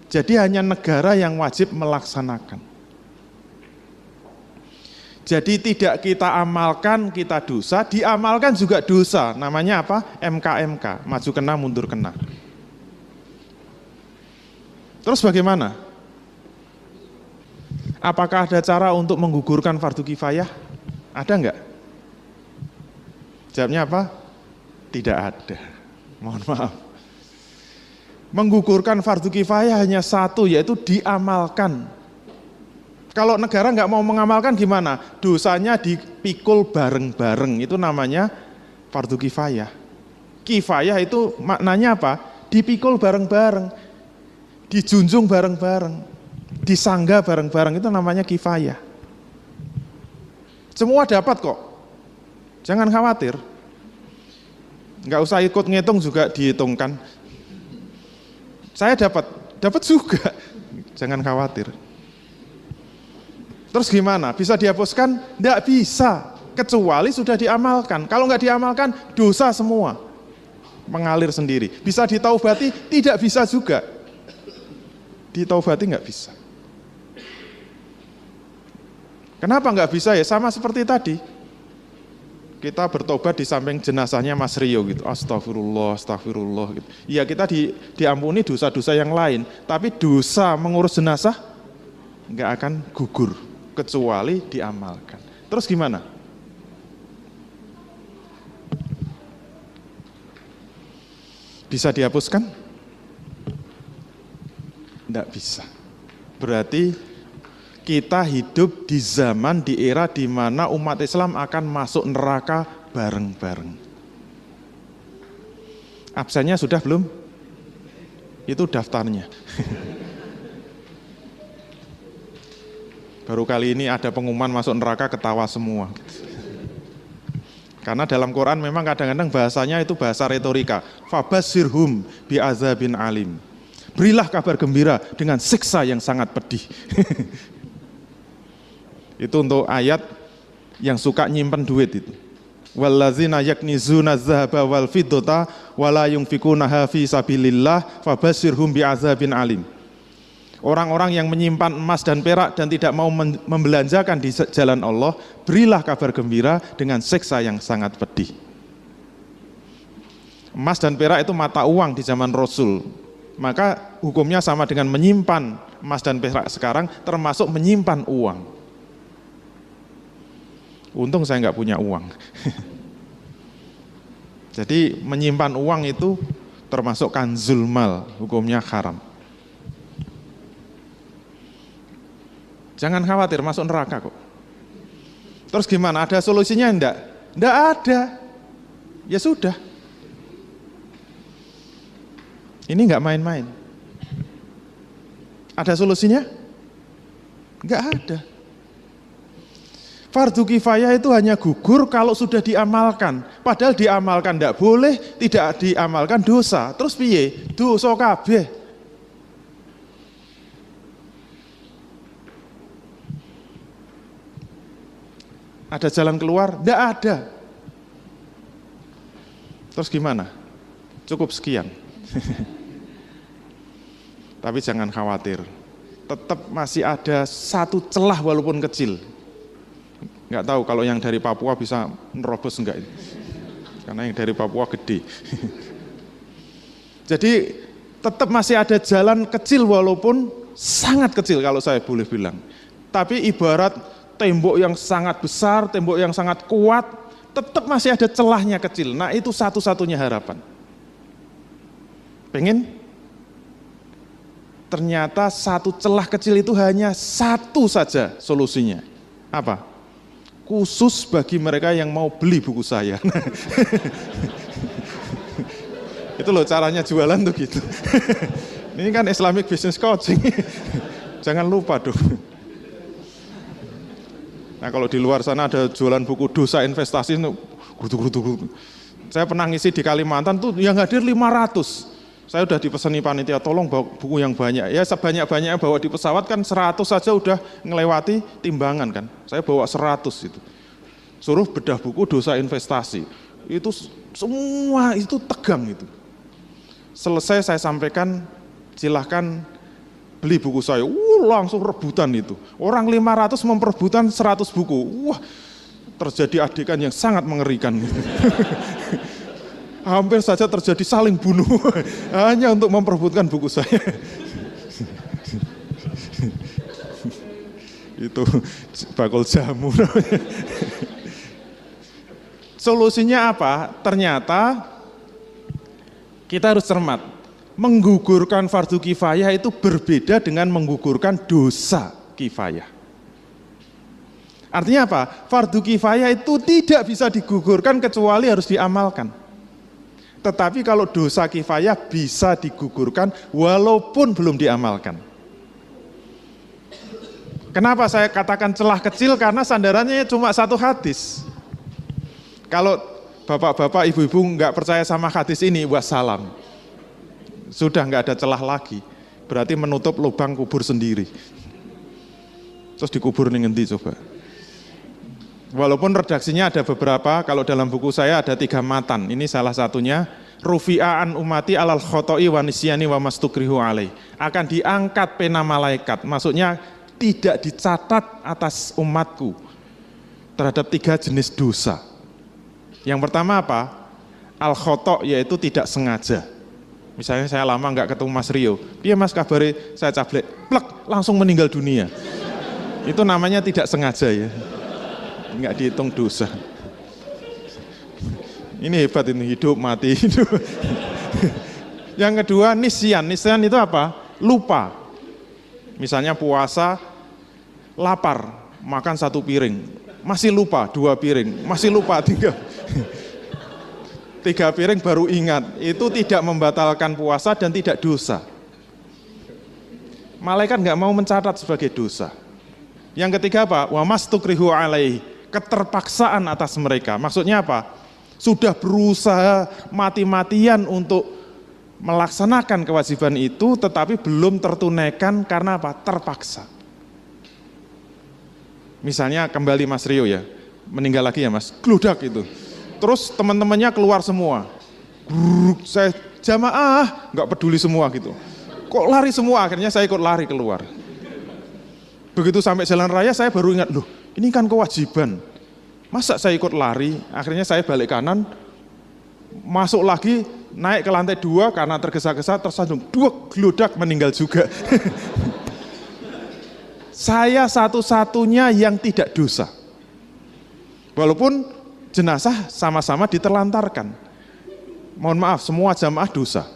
Jadi hanya negara yang wajib melaksanakan. Jadi tidak kita amalkan, kita dosa, diamalkan juga dosa. Namanya apa? MKMK, maju kena, mundur kena. Terus bagaimana? Apakah ada cara untuk menggugurkan fardu kifayah? Ada enggak? Jawabnya apa? Tidak ada. Mohon maaf. Menggugurkan fardu kifayah hanya satu, yaitu diamalkan. Kalau negara nggak mau mengamalkan gimana? Dosanya dipikul bareng-bareng, itu namanya fardu kifayah. Kifayah itu maknanya apa? Dipikul bareng-bareng, dijunjung bareng-bareng, disangga bareng-bareng, itu namanya kifayah. Semua dapat kok, jangan khawatir. Nggak usah ikut ngitung juga dihitungkan. Saya dapat juga, jangan khawatir. Terus gimana? Bisa dihapuskan? Nggak bisa, kecuali sudah diamalkan. Kalau nggak diamalkan, dosa semua mengalir sendiri. Bisa ditaubati? Tidak bisa juga. Ditaubati nggak bisa. Kenapa nggak bisa ya? Sama seperti tadi. Kita bertobat di samping jenazahnya Mas Rio gitu. Astagfirullah, astagfirullah gitu. Ya kita diampuni dosa-dosa yang lain, tapi dosa mengurus jenazah nggak akan gugur kecuali diamalkan. Terus gimana? Bisa dihapuskan? Nggak bisa. Berarti kita hidup di zaman, di era di mana umat Islam akan masuk neraka bareng-bareng. Absennya sudah belum? Itu daftarnya. Baru kali ini ada pengumuman masuk neraka, ketawa semua. Karena dalam Quran memang kadang-kadang bahasanya itu bahasa retorika. Fabashirhum bi'azabin alim. Berilah kabar gembira dengan siksa yang sangat pedih. Itu untuk ayat yang suka nyimpen duit itu. Wallazina yaknizuna dzahaba wal fiddata wala yunfikunaha fi sabilillah fabashirhum bi'azabin alim. Orang-orang yang menyimpan emas dan perak dan tidak mau membelanjakan di jalan Allah, berilah kabar gembira dengan siksa yang sangat pedih. Emas dan perak itu mata uang di zaman Rasul. Maka hukumnya sama dengan menyimpan emas dan perak sekarang, termasuk menyimpan uang. Untung saya nggak punya uang. Jadi menyimpan uang itu termasuk kanzul mal, hukumnya haram. Jangan khawatir, masuk neraka kok. Terus gimana? Ada solusinya enggak? Enggak ada. Ya sudah. Ini enggak main-main. Ada solusinya? Enggak ada. Fardu kifayah itu hanya gugur kalau sudah diamalkan. Padahal diamalkan enggak boleh, tidak diamalkan dosa. Terus piye? Dosa kabeh. Ada jalan keluar? Tidak ada. Terus gimana? Cukup sekian. Tapi jangan khawatir. Tetap masih ada satu celah walaupun kecil. Nggak tahu kalau yang dari Papua bisa nerobos enggak. Karena yang dari Papua gede. Jadi tetap masih ada jalan kecil walaupun sangat kecil kalau saya boleh bilang. Tapi ibarat tembok yang sangat besar, tembok yang sangat kuat, tetap masih ada celahnya kecil. Nah itu satu-satunya harapan. Pengen? Ternyata satu celah kecil itu hanya satu saja solusinya. Apa? Khusus bagi mereka yang mau beli buku saya. Itu loh caranya jualan tuh gitu. Ini kan Islamic Business Coaching. Jangan lupa dong. Nah kalau di luar sana ada jualan buku dosa investasi, gutu. Saya pernah ngisi di Kalimantan tuh yang hadir 500. Saya udah dipesani panitia, tolong bawa buku yang banyak. Ya sebanyak-banyaknya bawa di pesawat kan 100 saja udah ngelewati timbangan kan. Saya bawa 100 itu. Suruh bedah buku dosa investasi. Itu semua itu tegang itu. Selesai saya sampaikan, silahkan beli buku saya, langsung rebutan itu. Orang 500 memperebutkan 100 buku. Wah, terjadi adegan yang sangat mengerikan. Hampir saja terjadi saling bunuh hanya untuk memperebutkan buku saya. Itu bakul jamu. Solusinya apa? Ternyata kita harus cermat. Menggugurkan fardu kifayah itu berbeda dengan menggugurkan dosa kifayah. Artinya apa? Fardu kifayah itu tidak bisa digugurkan kecuali harus diamalkan. Tetapi kalau dosa kifayah bisa digugurkan walaupun belum diamalkan. Kenapa saya katakan celah kecil? Karena sandarannya cuma satu hadis. Kalau bapak-bapak, ibu-ibu nggak percaya sama hadis ini, wassalam. Sudah nggak ada celah lagi. Berarti menutup lubang kubur sendiri. Terus dikubur nih ngendi coba. Walaupun redaksinya ada beberapa, kalau dalam buku saya ada 3 matan. Ini salah satunya, rufi'an umati alal khoto'i wa nisyani wa mastukrihu alaih. Akan diangkat pena malaikat. Maksudnya tidak dicatat atas umatku terhadap 3 jenis dosa. Yang pertama apa? Al-khoto' yaitu tidak sengaja. Misalnya saya lama nggak ketemu Mas Rio, dia Mas kabari saya cablek, plek, langsung meninggal dunia. Itu namanya tidak sengaja ya. Nggak dihitung dosa. Ini hebat ini, hidup mati hidup. Yang kedua nisyan itu apa? Lupa. Misalnya puasa, lapar, makan 1 piring, masih lupa 2 piring, masih lupa 3 piring baru ingat. Itu tidak membatalkan puasa dan tidak dosa. Malaikat nggak mau mencatat sebagai dosa. Yang ketiga apa? Wa mastukrihu alaih, keterpaksaan atas mereka. Maksudnya apa? Sudah berusaha mati-matian untuk melaksanakan kewajiban itu, tetapi belum tertunaikan karena apa? Terpaksa. Misalnya kembali Mas Rio ya, meninggal lagi ya Mas, gludak itu. Terus teman-temannya keluar semua. Saya jamaah, nggak peduli semua gitu. Kok lari semua? Akhirnya saya ikut lari keluar. Begitu sampai jalan raya saya baru ingat, loh ini kan kewajiban. Masa saya ikut lari? Akhirnya saya balik kanan, masuk lagi, naik ke lantai 2 karena tergesa-gesa, tersandung, 2 gludak meninggal juga. Saya satu-satunya yang tidak dosa. Walaupun jenazah sama-sama diterlantarkan. Mohon maaf, semua jamaah dosa.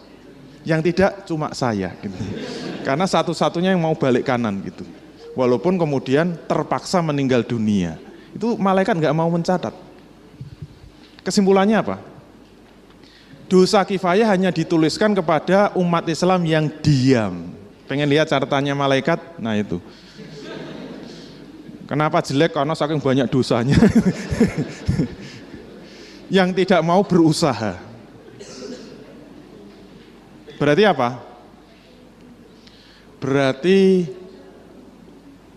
Yang tidak cuma saya. Gitu. Karena satu-satunya yang mau balik kanan gitu. Walaupun kemudian terpaksa meninggal dunia. Itu malaikat nggak mau mencatat. Kesimpulannya apa? Dosa kifayah hanya dituliskan kepada umat Islam yang diam. Pengen lihat catatannya malaikat? Nah itu. Kenapa jelek? Karena saking banyak dosanya. Yang tidak mau berusaha. Berarti apa? Berarti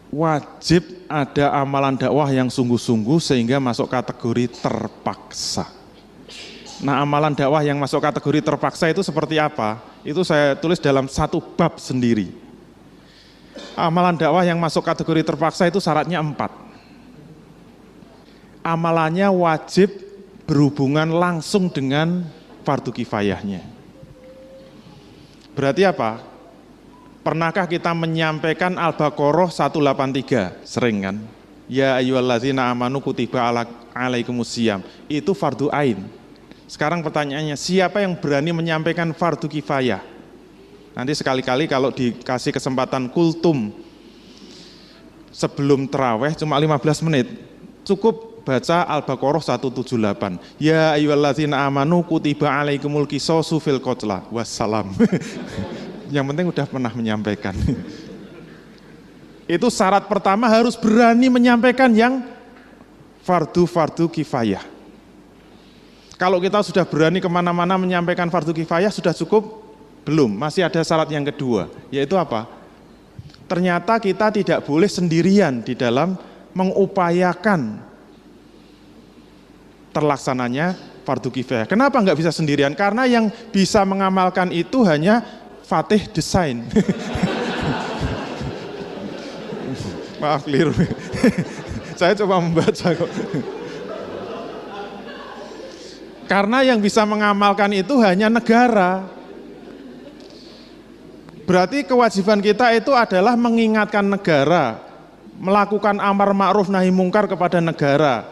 wajib ada amalan dakwah yang sungguh-sungguh sehingga masuk kategori terpaksa. Nah, amalan dakwah yang masuk kategori terpaksa itu seperti apa? Itu saya tulis dalam 1 bab sendiri. Amalan dakwah yang masuk kategori terpaksa itu syaratnya 4. Amalannya wajib berhubungan langsung dengan fardu kifayahnya. Berarti apa? Pernahkah kita menyampaikan Al-Baqarah 183? Sering kan? Ya ayyuhallazina amanu kutiba alaikumusiyam. Itu fardu ain. Sekarang pertanyaannya, siapa yang berani menyampaikan fardu kifayah? Nanti sekali-kali kalau dikasih kesempatan kultum sebelum tarawih cuma 15 menit, cukup baca Al-Baqarah 178. Ya ayyuhallazina amanu kutiba alaikumul qisasu fil qatla. Wassalam. Yang penting udah pernah menyampaikan. Itu syarat pertama, harus berani menyampaikan yang fardu kifayah. Kalau kita sudah berani kemana-mana menyampaikan fardu kifayah sudah cukup? Belum, masih ada syarat yang kedua, yaitu apa? Ternyata kita tidak boleh sendirian di dalam mengupayakan terlaksananya fardu kifayah. Kenapa nggak bisa sendirian? Karena yang bisa mengamalkan itu hanya Fatih desain. Maaf keliru. Saya coba membaca kok. Karena yang bisa mengamalkan itu hanya negara. Berarti kewajiban kita itu adalah mengingatkan negara, melakukan amar ma'ruf nahi mungkar kepada negara.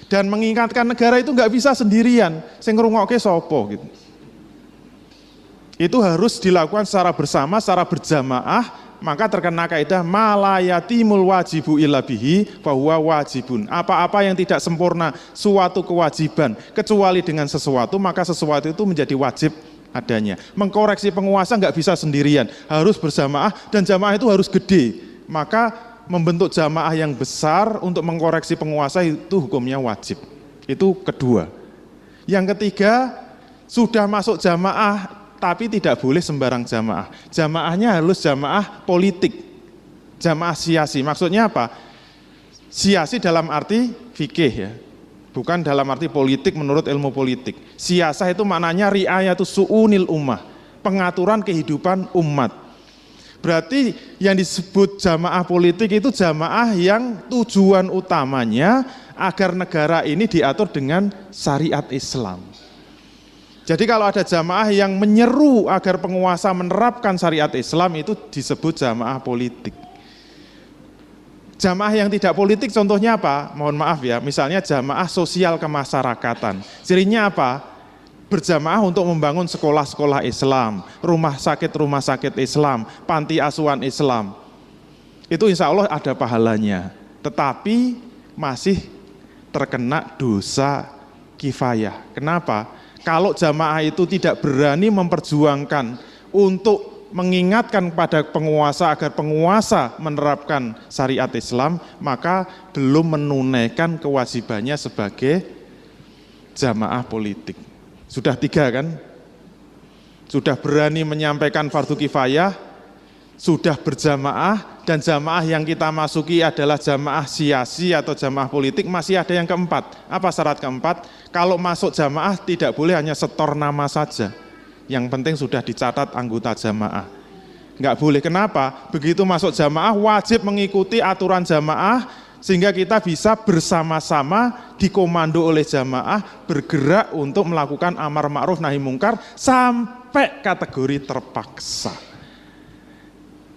Dan mengingatkan negara itu nggak bisa sendirian, sing ngrungokke sapa gitu. Itu harus dilakukan secara bersama, secara berjamaah maka terkena kaidah malayatimul wajibu illa bihi fahuwa wajibun. Apa-apa yang tidak sempurna suatu kewajiban kecuali dengan sesuatu, maka sesuatu itu menjadi wajib adanya. Mengkoreksi penguasa nggak bisa sendirian, harus berjamaah, dan jamaah itu harus gede. Maka membentuk jamaah yang besar untuk mengkoreksi penguasa itu hukumnya wajib. Itu kedua. Yang ketiga, sudah masuk jamaah tapi tidak boleh sembarang jamaah. Jamaahnya harus jamaah politik, jamaah siasi. Maksudnya apa? Siasi dalam arti fikih ya, bukan dalam arti politik menurut ilmu politik. Siasah itu maknanya riayatus su'unil ummah, pengaturan kehidupan umat. Berarti yang disebut jamaah politik itu jamaah yang tujuan utamanya agar negara ini diatur dengan syariat Islam. Jadi kalau ada jamaah yang menyeru agar penguasa menerapkan syariat Islam, itu disebut jamaah politik. Jamaah yang tidak politik contohnya apa? Mohon maaf ya, misalnya jamaah sosial kemasyarakatan. Cirinya apa? Berjamaah untuk membangun sekolah-sekolah Islam, rumah sakit Islam, panti asuhan Islam. Itu insya Allah ada pahalanya. Tetapi masih terkena dosa kifayah. Kenapa? Kalau jamaah itu tidak berani memperjuangkan untuk mengingatkan kepada penguasa agar penguasa menerapkan syariat Islam, maka belum menunaikan kewajibannya sebagai jamaah politik. Sudah 3 kan? Sudah berani menyampaikan fardu kifayah, sudah berjamaah, dan jamaah yang kita masuki adalah jamaah siasi atau jamaah politik. Masih ada yang keempat. Apa syarat keempat? Kalau masuk jamaah tidak boleh hanya setor nama saja. Yang penting sudah dicatat anggota jamaah. Enggak boleh. Kenapa? Begitu masuk jamaah wajib mengikuti aturan jamaah, sehingga kita bisa bersama-sama dikomando oleh jamaah bergerak untuk melakukan amar ma'ruf nahi mungkar sampai kategori terpaksa.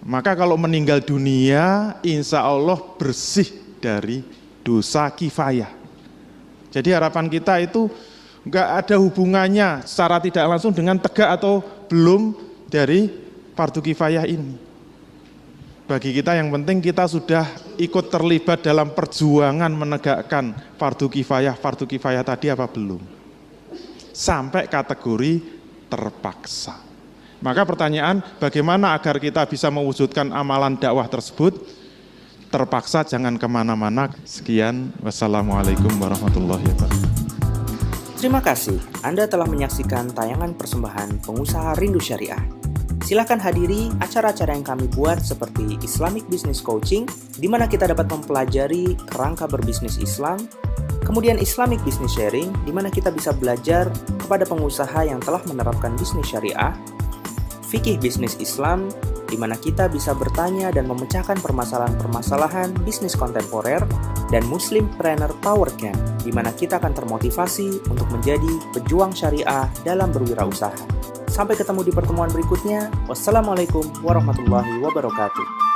Maka kalau meninggal dunia, insya Allah bersih dari dosa kifayah. Jadi harapan kita itu enggak ada hubungannya secara tidak langsung dengan tegak atau belum dari fardu kifayah ini. Bagi kita yang penting kita sudah ikut terlibat dalam perjuangan menegakkan fardu kifayah tadi apa belum? Sampai kategori terpaksa. Maka pertanyaan, bagaimana agar kita bisa mewujudkan amalan dakwah tersebut? Terpaksa jangan kemana-mana. Sekian, wassalamualaikum warahmatullahi wabarakatuh. Terima kasih, Anda telah menyaksikan tayangan persembahan Pengusaha Rindu Syariah. Silakan hadiri acara-acara yang kami buat seperti Islamic Business Coaching, di mana kita dapat mempelajari kerangka berbisnis Islam, kemudian Islamic Business Sharing, di mana kita bisa belajar kepada pengusaha yang telah menerapkan bisnis syariah, Fikih Bisnis Islam, di mana kita bisa bertanya dan memecahkan permasalahan-permasalahan bisnis kontemporer, dan Muslimpreneur Power Camp, di mana kita akan termotivasi untuk menjadi pejuang syariah dalam berwirausaha. Sampai ketemu di pertemuan berikutnya. Wassalamualaikum warahmatullahi wabarakatuh.